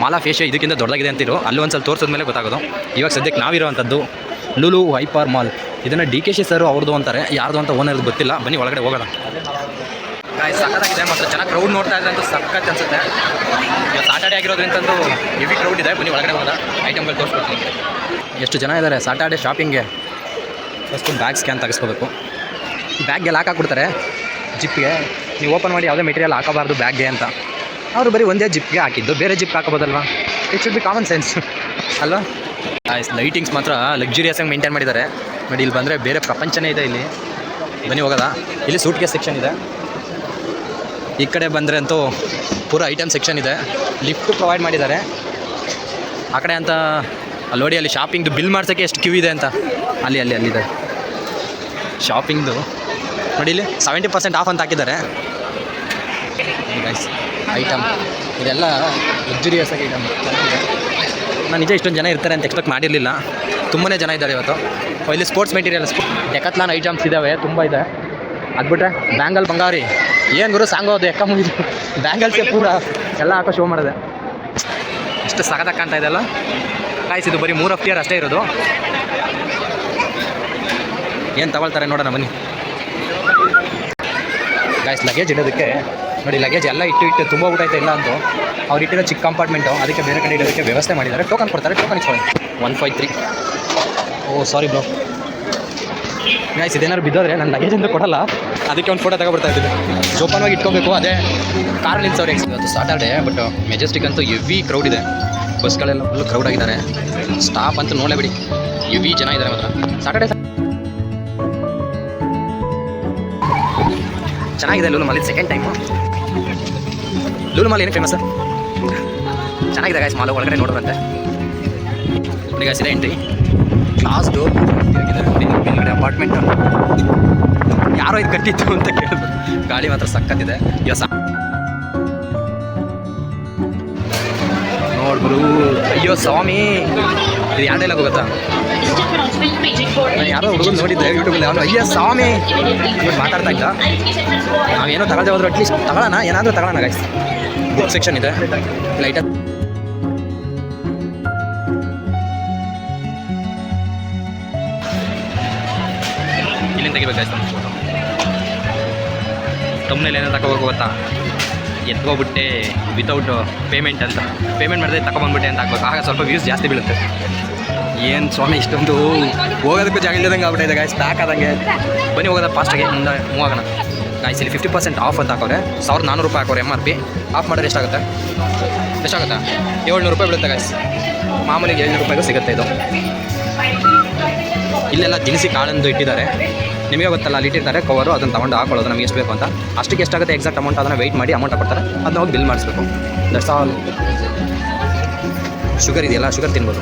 ಮಾಲಾ ಫೇಶಿಯೋ ಇದಕ್ಕಿಂತ ದೊಡ್ಡದಾಗಿದೆ ಅಂತಿರು, ಅಲ್ಲಿ ಒಂದು ಸ್ವಲ್ಪ ತೋರಿಸಿದ ಮೇಲೆ ಗೊತ್ತಾಗೋದು. ಇವಾಗ ಸದ್ಯಕ್ಕೆ ನಾವಿರೋವಂಥದ್ದು ಲುಲು ಹೈಪರ್ ಮಾಲ್. ಇದನ್ನು DKC ಸರ್ ಅವ್ರದ್ದು ಅಂತಾರೆ, ಯಾರ್ದು ಅಂತ ಓನರ್ದು ಗೊತ್ತಿಲ್ಲ. ಬನ್ನಿ ಒಳಗಡೆ ಹೋಗೋಣ. ಸಕ್ಕತ್ತಾಗಿದೆ, ಮಾತ್ರ ಚೆನ್ನಾಗಿ ಕ್ರೌಡ್ ನೋಡ್ತಾ ಇದ್ರೆ ಅಂತೂ ಸಕ್ಕತ್ ಅನ್ಸುತ್ತೆ. ಈಗ ಸಾಟರ್ಡೆ ಆಗಿರೋದ್ರಿಂತಂದು ಹೆವಿ ಕ್ರೌಡ್ ಇದೆ. ಬನ್ನಿ ಒಳಗಡೆ ಹೋಗೋಣ, ಐಟಮ್ಗಳು ತೋರಿಸ್ಕೊಡ್ತೀನಿ. ಎಷ್ಟು ಜನ ಇದ್ದಾರೆ ಸಾಟರ್ಡೆ ಶಾಪಿಂಗ್ಗೆ. ಫಸ್ಟು ಬ್ಯಾಗ್ ಸ್ಕ್ಯಾನ್ ತೆಗೆಸ್ಕೋಬೇಕು. ಬ್ಯಾಗ್ಗೆ ಲಾಕ್ ಹಾಕ್ಬಿಡ್ತಾರೆ ಜಿಪ್ಗೆ. ನೀವು ಓಪನ್ ಮಾಡಿ ಯಾವುದೇ ಮೆಟೀರಿಯಲ್ ಹಾಕೋಬಾರ್ದು ಬ್ಯಾಗ್ಗೆ ಅಂತ. ಅವರು ಬರೀ ಒಂದೇ ಜಿಪ್ಗೆ ಹಾಕಿದ್ದು, ಬೇರೆ ಜಿಪ್ ಹಾಕೋಬೋದಲ್ವಾ? It should be common sense ಅಲ್ವಾ? ಲೈಟಿಂಗ್ಸ್ ಮಾತ್ರ ಲಕ್ಸುರಿಯಸ್ ಆಗಿ ಮೇಂಟೈನ್ ಮಾಡಿದ್ದಾರೆ ನೋಡಿ. ಇಲ್ಲಿ ಬಂದರೆ ಬೇರೆ ಪ್ರಪಂಚನೇ ಇದೆ ಇಲ್ಲಿ. ಬನ್ನಿ ಹೋಗೋದ. ಇಲ್ಲಿ ಸೂಟ್ ಕೇಸ್ ಸೆಕ್ಷನ್ ಇದೆ. ಈ ಕಡೆ ಬಂದರೆ ಅಂತೂ ಪೂರ ಐಟಮ್ ಸೆಕ್ಷನ್ ಇದೆ. ಲಿಫ್ಟ್ ಪ್ರೊವೈಡ್ ಮಾಡಿದ್ದಾರೆ. ಆ ಕಡೆ ಅಂತ ಅಲ್ಲಿ ನೋಡಿ, ಅಲ್ಲಿ ಶಾಪಿಂಗ್ದು ಬಿಲ್ ಮಾಡ್ಸೋಕ್ಕೆ ಎಷ್ಟು ಕ್ಯೂ ಇದೆ ಅಂತ. ಅಲ್ಲಿದೆ ಶಾಪಿಂಗ್ದು ನೋಡಿ. ಇಲ್ಲಿ 70% ಆಫ್ ಅಂತ ಹಾಕಿದ್ದಾರೆ. ಐಟಮ್ ಇದೆಲ್ಲ ಲಕ್ಸುರಿಯಸ್ ಆಗಿ ಐಟಮ್ ಚೆನ್ನಾಗಿದೆ. ನಾನು ನಿಜ ಇಷ್ಟೊಂದು ಜನ ಇರ್ತಾರೆ ಅಂತ ಎಕ್ಸ್ಪೆಕ್ಟ್ ಮಾಡಿರಲಿಲ್ಲ. ತುಂಬಾ ಜನ ಇದ್ದಾರೆ ಇವತ್ತು. ಇಲ್ಲಿ ಸ್ಪೋರ್ಟ್ಸ್ ಮೆಟೀರಿಯಲ್ಸ್, ಡೆಕಾಥ್ಲಾನ್ ಐಟಮ್ಸ್ ಇದ್ದಾವೆ, ತುಂಬ ಇದೆ. ಅದ್ಬಿಟ್ರೆ ಬ್ಯಾಂಗಲ್ ಬಂಗಾರಿ ಏನು ಗುರು ಸಾಂಗೋದು ಎಕ್ಕ ಮುಗಿದು ಬ್ಯಾಂಗಲ್ಸೇ ಪೂರ ಎಲ್ಲ ಹಾಕೋ ಶೋ ಮಾಡಿದೆ. ಎಷ್ಟು ಸಖತ್ತಾಗಿ ಕಾಣ್ತಾ ಇದೆಲ್ಲ ಗಾಯ್ಸ್. ಇದು ಬರೀ 3 FTR ಅಷ್ಟೇ ಇರೋದು. ಏನು ತಗೊಳ್ತಾರೆ ನೋಡೋಣ ಬನ್ನಿ ಗಾಯ್ಸ್. ಲಗೇಜ್ ಇಡೋದಕ್ಕೆ ನೋಡಿ, ಲಗೇಜ್ ಎಲ್ಲ ಇಟ್ಟು ತುಂಬ ಊಟೈತೆ ಇಲ್ಲ ಅಂತೂ. ಅವ್ರು ಇಟ್ಟಿರೋ ಚಿಕ್ಕ ಕಂಪಾರ್ಟ್ಮೆಂಟು, ಅದಕ್ಕೆ ಬೇರೆ ಕಡೆ ಇಡೋದಕ್ಕೆ ವ್ಯವಸ್ಥೆ ಮಾಡಿದ್ದಾರೆ. ಟೋಕನ್ ಕೊಡ್ತಾರೆ, ಟೋಕನ್ ಇಸ್ಕೊಳ್ಳಿ 153. ಓ ಸಾರಿ ಬ್ರೋ ಗಾಯ್ಸ್, ಇದೇನಾದ್ರು ಬಿದ್ದೋದ್ರೆ ನನ್ನ ಲಗೇಜ್ ಅಂತ ಕೊಡಲ್ಲ, ಅದಕ್ಕೆ ಒಂದು ಫೋಟೋ ತಗೊಬಿಡ್ತಾ ಇದ್ದೀನಿ. ಜೋಪಾನವಾಗಿ ಇಟ್ಕೋಬೇಕು. ಅದೇ ಕಾರ್ ನಿಲ್ಸವ್ರೆ. ಇವತ್ತು ಸಾಟರ್ಡೆ, ಬಟ್ ಮೆಜೆಸ್ಟಿಕ್ ಅಂತೂ ಹೆವಿ ಕ್ರೌಡ್ ಇದೆ. ಬಸ್ಗಳೆಲ್ಲ ಫುಲ್ ಕ್ರೌಡ್ ಆಗಿದ್ದಾರೆ. ಸ್ಟಾಪ್ ಅಂತೂ ನೋಡಲೇ ಬಿಡಿ, ಹೆವಿ ಜನ ಇದ್ದಾರೆ ಮಾತ್ರ. ಸಾಟರ್ಡೆ ಚೆನ್ನಾಗಿದೆ. Lulu mall second time. Lulu mall ಏನು ಫೇಮಸ್ ಚೆನ್ನಾಗಿದೆ ಗಾಯ್ಸ್. ಮಾಲ್ ಒಳಗಡೆ ನೋಡೋದಂತೆ ನೋಡಿ ಗಾಯ್ಸ್. ಇದೆ ಎಂಟ್ರಿ, ಕ್ಲಾಸ್ ಡೋರ್ ಮೇಲ್ಗಡೆ ಅಪಾರ್ಟ್ಮೆಂಟ್. ಯಾರೋ ಇದು ಕಟ್ಟಿತ್ತು ಅಂತ ಕೇಳಿದ್ರು. ಗಾಡಿ ಮಾತ್ರ ಸಕ್ಕತ್ತಿದೆ. ನೋಡ್ಬಿಡು. ಅಯ್ಯೋ ಸ್ವಾಮಿ, ಇದು ಯಾವ ಡೈಲಾಗ್ ಗೊತ್ತಾ? ನಾನು ಯಾರೋ ಹುಡುಗರು ನೋಡಿದ್ದೆ ಯೂಟ್ಯೂಬಲ್ಲಿ. ಅವನು ಅಯ್ಯೋ ಸ್ವಾಮಿ ಮಾತಾಡ್ತಾ ಇದ್ದ. ನಾವೇನೋ ತಗೊಳ್ದೆ ಹೋದ್ರು ಅಟ್ಲೀಸ್ಟ್ ತಗೊಳ್ಳೋಣ, ಏನಾದರೂ ತಗೊಳ್ಳೋಣ ಗಾಯ್ಸ್. ಬುಕ್ ಸೆಕ್ಷನ್ ಇದೆ, ಲೈಟ್ ಇಲ್ಲಿಂದ ತೆಗಿಬೇಕಾಯ್ತು ನಮ್ಮ ಫೋಟೋ. ತಮ್ಮನೇಲಿ ಏನೋ ತಗೋಬೇಕು ಗೊತ್ತಾ? ಎತ್ಕೋಬಿಟ್ಟೆ ವಿತೌಟ್ ಪೇಮೆಂಟ್ ಅಂತ. ಪೇಮೆಂಟ್ ಮಾಡಿದ್ರೆ ತಗೊಬಂದ್ಬಿಟ್ಟೆ ಅಂತ ಹಾಕ್ಬೇಕು, ಆಗ ಸ್ವಲ್ಪ ವ್ಯೂಸ್ ಜಾಸ್ತಿ ಬೀಳುತ್ತೆ. ಏನು ಸ್ವಾಮಿ ಇಷ್ಟೊಂದು ಹೋಗೋದಕ್ಕೂ ಜಾಗ ಇಲ್ಲದಂಗೆ ಆಗ್ಬಿಟ್ಟಿದೆ ಗಾಯ್ಸ್, ಪ್ಯಾಕ್ ಆದಂಗೆ. ಬನ್ನಿ ಹೋಗೋದ ಫಾಸ್ಟಾಗಿ ಮುಂದೆ ಮೂವ್ ಆಗೋಣ ಗಾಯ್ಸ್. ಇಲ್ಲಿ 50% ಆಫ್ ಅಂತ ಹಾಕೋರೆ. 1400 ರೂಪಾಯಿ ಹಾಕೋರೆ MRP. ಆಫ್ ಮಾಡಿದ್ರೆ ಎಷ್ಟಾಗುತ್ತೆ 700 ರೂಪಾಯಿ ಬೀಳುತ್ತೆ ಗಾಯ್ಸ್. ಮಾಮೂಲಿಗೆ 700 ರೂಪಾಯಿಗೂ ಸಿಗುತ್ತೆ ಇದು. ಇಲ್ಲೆಲ್ಲ ದಿನಸಿ ಕಾಳಂದು ಇಟ್ಟಿದ್ದಾರೆ. ನಿಮಗೆ ಗೊತ್ತಲ್ಲ, ಅಲ್ಲಿ ಇಟ್ಟಿರ್ತಾರೆ ಕವರು, ಅದನ್ನು ತೊಗೊಂಡು ಹಾಕೊಳ್ಳೋದು ನಮಗೆ ಎಷ್ಟು ಬೇಕು ಅಂತ. ಅಷ್ಟಕ್ಕೆ ಎಷ್ಟಾಗುತ್ತೆ ಎಕ್ಸಾಕ್ಟ್ ಅಮೌಂಟ್ ಅದನ್ನು ವೆಯ್ಟ್ ಮಾಡಿ ಅಮೌಂಟ್ ಕೊಡ್ತಾರೆ, ಅದನ್ನ ಹೋಗಿ ಬಿಲ್ ಮಾಡಿಸ್ಬೇಕು. That's all. ಶುಗರ್ ಇದೆಯಲ್ಲ, ಶುಗರ್ ತಿನ್ಬೋದು,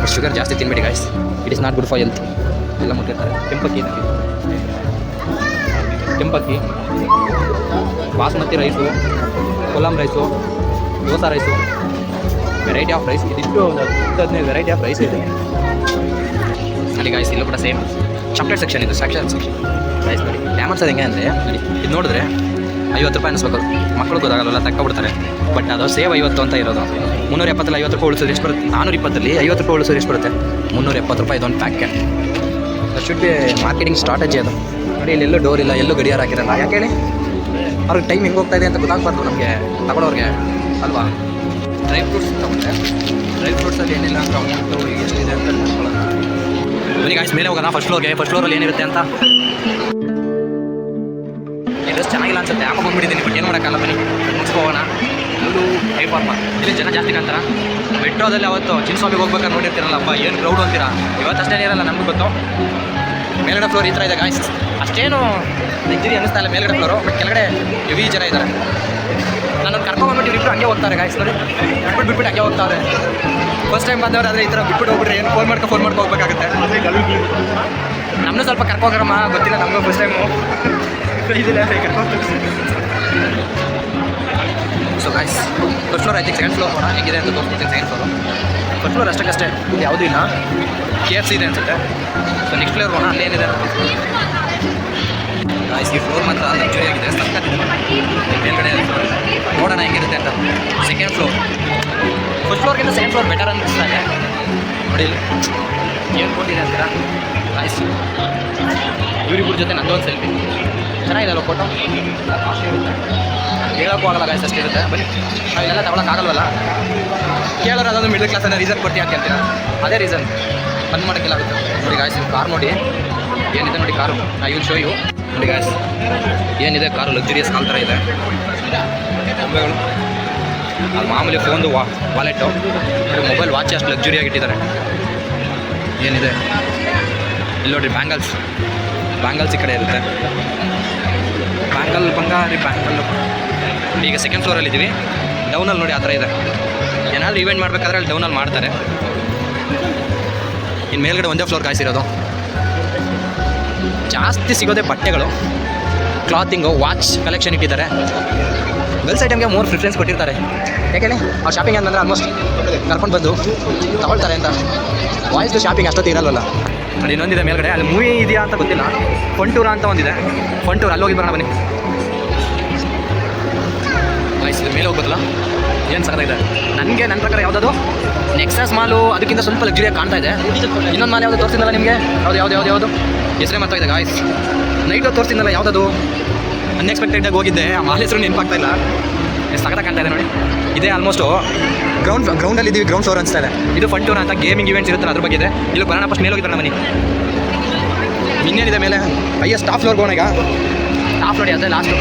ಬಟ್ ಶುಗರ್ ಜಾಸ್ತಿ ತಿನ್ಬೇಡಿ guys. It is not good for health. ಎಲ್ಲ ಮುಟ್ಟಿರ್ತಾರೆ. ಕೆಂಪಕ್ಕಿ, basmati rice, Kolam rice, dosa rice, variety of rice. ಇದಿಷ್ಟು 15 ವೆರೈಟಿ ಆಫ್ ರೈಸ್ ಇದೆ ನೋಡಿ ಗಾಯ್ಸ್. ಇಲ್ಲೂ ಕೂಡ ಸೇಮ್ ಚಾಕ್ಲೇಟ್ ಸೆಕ್ಷನ್ ಇದು, ಚಾಕ್ಲೇಟ್ ಸೆಕ್ಷನ್ ಗಾಯ್ಸ್. ನೋಡಿ ಡ್ಯಾಮರ್ಸ್ ಅದು ಹೆಂಗೆ ಅಂದರೆ ನೋಡಿ, ಇದು ನೋಡಿದ್ರೆ 50 ರೂಪಾಯಿ ಅನಿಸ್ಬೇಕು. ಮಕ್ಕಳು ಗೊತ್ತಾಗಲ್ಲ, ತಗೊಬಿಡ್ತಾರೆ. ಬಟ್ ಅದು ಸೇವ್ 50 ಅಂತ ಇರೋದು. 370 50 ರೂಪಾಯಿ ಉಳಿಸೋದು ಎಷ್ಟು ಬರುತ್ತೆ? 420 50 ರೂಪಾಯಿ ಉಳಿಸೋದು ಎಷ್ಟು ಬರುತ್ತೆ? 370 ರೂಪಾಯಿ ಇದೊಂದು ಪ್ಯಾಕೆಟ್. ಅದು ಶುಡ್ ಬಿ ಮಾರ್ಕೆಟಿಂಗ್ ಸ್ಟ್ರಾಟಜಿ ಅದು. ನೋಡಿ ಇಲ್ಲೆಲ್ಲೂ ಡೋರ್ ಇಲ್ಲ, ಎಲ್ಲೂ ಗಡಿಯಾರ ಹಾಕಿರಲ್ಲ. ಯಾಕೆ ಹೇಳಿ? ಅವ್ರಿಗೆ ಟೈಮ್ ಹೆಂಗೆ ಹೋಗ್ತಾ ಇದೆ ಅಂತ ಗೊತ್ತಾಗಬಾರ್ದು ನಮಗೆ ತಗೊಳ್ಳೋರಿಗೆ ಅಲ್ವಾ? ಡ್ರೈ ಫ್ರೂಟ್ಸ್ ತಗೊಂಡ್ರೆ ಡ್ರೈ ಫ್ರೂಟ್ಸಲ್ಲಿ ಏನಿಲ್ಲ ಅಂದ್ರೆ ಅಮೌಂಟು ಎಷ್ಟಿದೆ ಅಂತ ತಿಳ್ಕೊಳ್ಳೋಣ. ಬನ್ನಿ ಗಾಯ್ಸ್, ಮೇಲೆ ಹೋಗೋಣ ಫಸ್ಟ್ ಫ್ಲೋರ್ಗೆ. ಫಸ್ಟ್ ಫ್ಲೋರಲ್ಲಿ ಏನಿರುತ್ತೆ ಅಂತ. ಈ ಡ್ರೆಸ್ ಚೆನ್ನಾಗಿಲ್ಲ ಅನ್ಸುತ್ತೆ, ಯಾಕೆ ಬಂದ್ಬಿಟ್ಟಿದ್ದೀನಿ, ಬಟ್ ಏನು ಮಾಡೋಕ್ಕಲ್ಲ. ಬನ್ನಿ ಮುಗಿಸ್ಕೋಗೋಣ. Lulu hyper mall. ಇಲ್ಲಿ ಜನ ಜಾಸ್ತಿ ಕಾಣ್ತಾರ. ಮೆಟ್ರೋದಲ್ಲಿ ಅವತ್ತು ಚಿನ್ನಸ್ವಾಮಿಗೆ ಹೋಗ್ಬೇಕಾದ್ರೆ ನೋಡಿರ್ತೀರಲ್ಲ, ಅಪ್ಪ ಏನು ಕ್ರೌಡ್ ಅಂತೀರಾ. ಇವತ್ತು ಅಷ್ಟೇನೇ ಇರಲ್ಲ, ನಮಗೂ ಗೊತ್ತು. ಮೇಲ್ಗಡೆ ಫ್ಲೋರ್ ಈ ಥರ ಇದೆ ಗಾಯ್ಸ್. ಅಷ್ಟೇನು ಲಗ್ಜರಿ ಅನ್ನಿಸ್ತಾ ಇಲ್ಲ ಮೇಲ್ಗಡೆ ಫ್ಲೋರು, ಬಟ್ ಕೆಳಗಡೆ ಹೆವಿ ಜನ ಇದ್ದಾರೆ. ನಾನು ಕರ್ಕೊಂಡ್ಬಂದ್ಬಿಟ್ಟು ಇಬ್ಬರು ಹಂಗೆ ಹೋಗ್ತಾರೆ ಗಾಯ್ಸ್. ನೋಡಿ ಬಿಟ್ಬಿಟ್ಟು ಹಂಗೆ ಹೋಗ್ತಾರೆ. ಫಸ್ಟ್ ಟೈಮ್ ಬಂದವ್ರು ಆದರೆ ಈ ಥರ ಬಿಟ್ಬಿಟ್ಟು ಹೋಗ್ಬಿಟ್ರೆ ಏನು ಫೋನ್ ಮಾಡ್ಕೊ ಹೋಗ್ಬೇಕಾಗುತ್ತೆ. ನಮ್ಮನ್ನು ಸ್ವಲ್ಪ ಕರ್ಕೋಗ್ರಮ್ಮ, ಗೊತ್ತಿಲ್ಲ ನಮಗೂ ಫಸ್ಟ್ ಟೈಮು ಇದಿಲ್ಲ ಕರ್ಕೊಂಡು. ಸೊ ಗಾಯ್ಸ್, ಫಸ್ಟ್ ಫ್ಲೋರ್ ಆಯ್ತು. ಸೆಕೆಂಡ್ ಫ್ಲೋರ್ ಹೇಗಿದೆ ಅಂತ ತೋರಿಸ್ತೀನಿ. ಸೆಕೆಂಡ್ ಫ್ಲೋರು ಫಸ್ಟ್ ಫ್ಲೋರ್ ಅಷ್ಟಕ್ಕಷ್ಟೇ, ಇಲ್ಲಿ ಯಾವುದೂ ಇಲ್ಲ. KFC ಇದೆ ಅನ್ಸುತ್ತೆ. ಸೊ ನೆಕ್ಸ್ಟ್ ಫ್ಲೋರ್ ಹೋಗೋಣ, ಅಲ್ಲಿ ಏನಿದೆ ಗಾಯ್ಸ್. ಈ ಫ್ಲೋರ್ ಮಾತ್ರ ಲಕ್ಸುರಿ ಆಗಿದೆ, ಸಕ್ಕತ್ತಿದೆ. ಮೇಲ್ಗಡೆ ನೋಡೋಣ ಹೆಂಗಿರುತ್ತೆ ಅಂತ. ಸೆಕೆಂಡ್ ಫ್ಲೋರ್ ಫಸ್ಟ್ ಇದಕ್ಕಿಂತ ಸೆಕೆಂಡ್ ಫ್ಲೋರ್ ಬೆಟರ್ ಅನ್ನಿಸ್ತಾ ಇದೆ ನೋಡಿ. ಏನು ಕೊಟ್ಟಿದೆ ಅಂತೀರಾ ಗಾಯ್ಸ್? ಇವರಿಬ್ಬರ ಜೊತೆ ನಂದೊಂದು ಸೆಲ್ಫಿ ಚೆನ್ನಾಗಿದೆ ಅಲ್ವ ಫೋಟೋ? ಹೇಳೋಕ್ಕೂ ಆಗಲ್ಲ ಗಾಯ್ಸ್, ಅಷ್ಟಿರುತ್ತೆ. ಬನ್ನಿ ನಾವು ಇಲ್ಲೆಲ್ಲ ತಗೊಳಕ್ಕಾಗಲ್ವಲ್ಲ. ಕೇಳೋರು ಅದೊಂದು ಮಿಡಲ್ ಕ್ಲಾಸನ್ನು ರೀಸನ್ ಕೊಡ್ತೀವಿ ಅಂತ ಹೇಳ್ತೀರಾ, ಅದೇ ರೀಸನ್ ಬಂದ್ ಮಾಡೋಕ್ಕೆಲ್ಲ ಆಗುತ್ತೆ. ನೋಡಿ ಗಾಯ್ಸ್, ಕಾರ್ ನೋಡಿ ಏನಿದೆ ನೋಡಿ car. I will show you. ನೋಡಿ ಗಾಯ್ಸ್ ಏನಿದೆ ಕಾರು, ಲಕ್ಸುರಿಯಸ್ ಕಾಲ್ ಥರ ಇದೆ. ಗೊಂಬೆಗಳು ಅದು ಮಾಮೂಲಿ ಫೋನ್ದು ವಾಲೆಟು, ಮೊಬೈಲ್ ವಾಚ್ ಅಷ್ಟು ಲಕ್ಸುರಿಯಾಗಿ ಇಟ್ಟಿದ್ದಾರೆ. ಏನಿದೆ ಇಲ್ಲಿ ನೋಡಿರಿ, ಬ್ಯಾಂಗಲ್ಸ್ ಈ ಕಡೆ ಇರುತ್ತೆ. ಬ್ಯಾಂಗಲ್ ಬಂಗಾರಿ ಬ್ಯಾಂಗಲ್ಲು. ಈಗ ಸೆಕೆಂಡ್ ಫ್ಲೋರಲ್ಲಿ ಇದ್ದೀವಿ. ಡೌನಲ್ಲಿ ನೋಡಿ ಆ ಥರ ಇದೆ. ಏನಾದರೂ ಇವೆಂಟ್ ಮಾಡಬೇಕಾದ್ರೆ ಅಲ್ಲಿ ಡೌನಲ್ಲಿ ಮಾಡ್ತಾರೆ. ಇನ್ನು ಮೇಲ್ಗಡೆ ಒಂದೇ ಫ್ಲೋರ್ ಕಾಯಿಸಿರೋದು. ಜಾಸ್ತಿ ಸಿಗೋದೆ ಬಟ್ಟೆಗಳು, ಕ್ಲಾತಿಂಗು, ವಾಚ್ ಕಲೆಕ್ಷನ್ ಇಟ್ಟಿದ್ದಾರೆ. ಗರ್ಲ್ಸ್ ಐಟಮ್ಗೆ ಮೋರ್ ಪ್ರಿಫರೆನ್ಸ್ ಕೊಟ್ಟಿರ್ತಾರೆ. ಯಾಕೆಂದರೆ ಅವ್ರು ಶಾಪಿಂಗ್ ಅಂತಂದರೆ ಆಲ್ಮೋಸ್ಟ್ ಕರ್ಕೊಂಡು ಬಂದು ತಗೊಳ್ತಾರೆ ಅಂತ. ವಾಯ್ಸ್ದು ಶಾಪಿಂಗ್ ಅಷ್ಟೊತ್ತು ಇರಲ್ವಲ್ಲ. ನೋಡಿ ಇನ್ನೊಂದಿದೆ ಮೇಲ್ಗಡೆ, ಅಲ್ಲಿ ಮೂವಿ ಇದೆಯಾ ಅಂತ ಗೊತ್ತಿಲ್ಲ. ಫಂಟೂರ ಅಂತ ಒಂದಿದೆ. ಫಂಟೂರ್ ಅಲ್ಲಿ ಹೋಗಿ ಬರೋಣ ಬನ್ನಿ. ವಾಯ್ಸ್ ಮೇಲೆ ಹೋಗ್ಬೋದಲ್ಲ, ಏನು ಸಕ್ಕತ್ತಾಗಿದೆ. ನನಗೆ ನನ್ನ ಪ್ರಕಾರ ಯಾವುದಾದ್ರು ನೆಕ್ಸಸ್ ಮಾಲು ಅದಕ್ಕಿಂತ ಸ್ವಲ್ಪ ಲಕ್ಸುರಿಯಾಗಿ ಕಾಣ್ತಾ ಇದೆ. ಇನ್ನೊಂದು ಮಾಲ್ ಯಾವುದು ತೋರಿಸಿದ್ನಲ್ಲ ನಿಮಗೆ, ಯಾವುದು ಹೆಸರೇ ಮರ್ತಾಗಿದೆ ಗಾಯ್ಸ್. ನೈಟ್ ತೋರಿಸಿದ್ನಲ್ಲ ಯಾವುದದು, ಅನ್ಎಕ್ಸ್ಪೆಕ್ಟೆಡಾಗಿ ಹೋಗಿದ್ದೆ, ಆ ಮಾಲ್ ಹೆಸರು ನೆನಪಾಗ್ತಾ ಇಲ್ಲ. ಎಷ್ಟು ಸಕ್ಕತ್ತಾಗಿ ಕಾಣ್ತಾ ಇದೆ ನೋಡಿ. ಇದೇ ಆಲ್ಮೋಸ್ಟು ಗ್ರೌಂಡಲ್ಲಿ ಇದ್ದೀವಿ, ಗ್ರೌಂಡ್ ಫ್ಲೋರ್ ಅನಿಸ್ತಾ ಇದೆ. ಇದು ಫಂಟೂರ್ ಅಂತ ಗೇಮಿಂಗ್ ಇವೆಂಟ್ಸ್ ಇರುತ್ತಲ್ಲ ಅದ್ರ ಬಗ್ಗೆ ಇದೆ. ಇಲ್ಲಿ ಬರೋಣ, ಫಸ್ಟ್ ಮೇಲೆ ಹೋಗಿದ್ದಾರೆ ಮನೆ. ಇನ್ನೇನಿದೆ ಮೇಲೆ, ಹೈಯೆಸ್ಟ್ ಟಾಪ್ ಫ್ಲೋರ್ಗೆ ಹೋಗೋಣ. ಈಗ ಟಾಪ್ ನೋಡಿ, ಅದೇ ಲಾಸ್ಟು,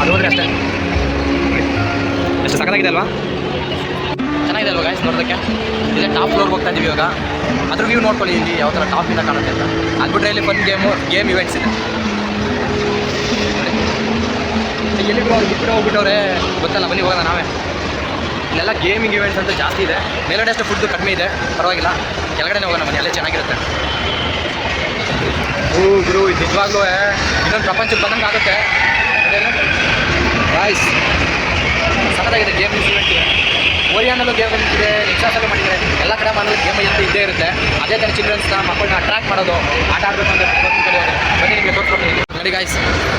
ಅದು ಹೋದರೆ ಅಷ್ಟೇ. ಎಷ್ಟು ಸಕ್ಕತ್ತಾಗಿದೆ ಅಲ್ವಾ? ಚೆನ್ನಾಗಿದೆ ಅಲ್ವಾ ಗಾಯ್ಸ್ ನೋಡೋದಕ್ಕೆ? ಇದೇ ಟಾಪ್ ಫ್ಲೋರ್ಗೆ ಹೋಗ್ತಾ ಇದ್ದೀವಿ ಇವಾಗ. ಅದ್ರ ವ್ಯೂ ನೋಡ್ಕೊಳ್ಳಿ ಇಲ್ಲಿ ಯಾವ ಥರ ಟಾಪಿಂದ ಕಾಣುತ್ತೆ ಅಂತ. ಅದ್ಬಿಟ್ರೆ ಇಲ್ಲಿ ಫನ್ ಗೇಮ್ ಇವೆಂಟ್ಸ್ ಇದೆ. ಎಲ್ಲಿಗೂ ಅವ್ರು ಬಿಟ್ಟು ಹೋಗ್ಬಿಟ್ಟವ್ರೆ ಗೊತ್ತಲ್ಲ, ಬನ್ನಿ ಹೋಗೋಣ ನಾವೇ. ಇಲ್ಲೆಲ್ಲ ಗೇಮಿಂಗ್ ಇವೆಂಟ್ಸ್ ಅಂತ ಜಾಸ್ತಿ ಇದೆ. ಮೇಲ್ಗಡೆ ಅಷ್ಟು ಫುಡ್ದು ಕಡಿಮೆ ಇದೆ, ಪರವಾಗಿಲ್ಲ. ಕೆಳಗಡೆ ಹೋಗೋಣ ಬನ್ನಿ, ಅಲ್ಲೇ ಚೆನ್ನಾಗಿರುತ್ತೆ. ಗುರು ಇದು ನಿಜವಾಗ್ಲೂ ಇನ್ನೊಂದು ಪ್ರಪಂಚಕ್ಕೆ ಬಂದಂಗೆ ಆಗುತ್ತೆ ಗಾಯ್ಸ್. ಸಕ್ಕತ್ತಾಗಿದೆ ಗೇಮ್ ಇವೆಂಟ್ ಇದೆ. ಓರಿಯಾನಲ್ಲೂ ಗೇಮ್ ಇದೆ, ನೆಕ್ಸಾಸಲ್ಲೂ ಮಾಡಿದ್ದಾರೆ. ಎಲ್ಲ ಕಡೆ ಮಾಡೋದು ಗೇಮ್ ಇದ್ದೇ ಇರುತ್ತೆ. ಅದೇ ಥರ ಚಿಲ್ಡ್ರನ್ಸ್ನ ಮಕ್ಕಳನ್ನ ಅಟ್ರಾಕ್ಟ್ ಮಾಡೋದು, ಆಟ ಆಡಬೇಕು ಅಂತ ಬನ್ನಿ ನಿಮಗೆ ತೋರಿಸ್ಕೊಡ್ತೀನಿ ನೋಡಿ ಗಾಯ್ಸ್.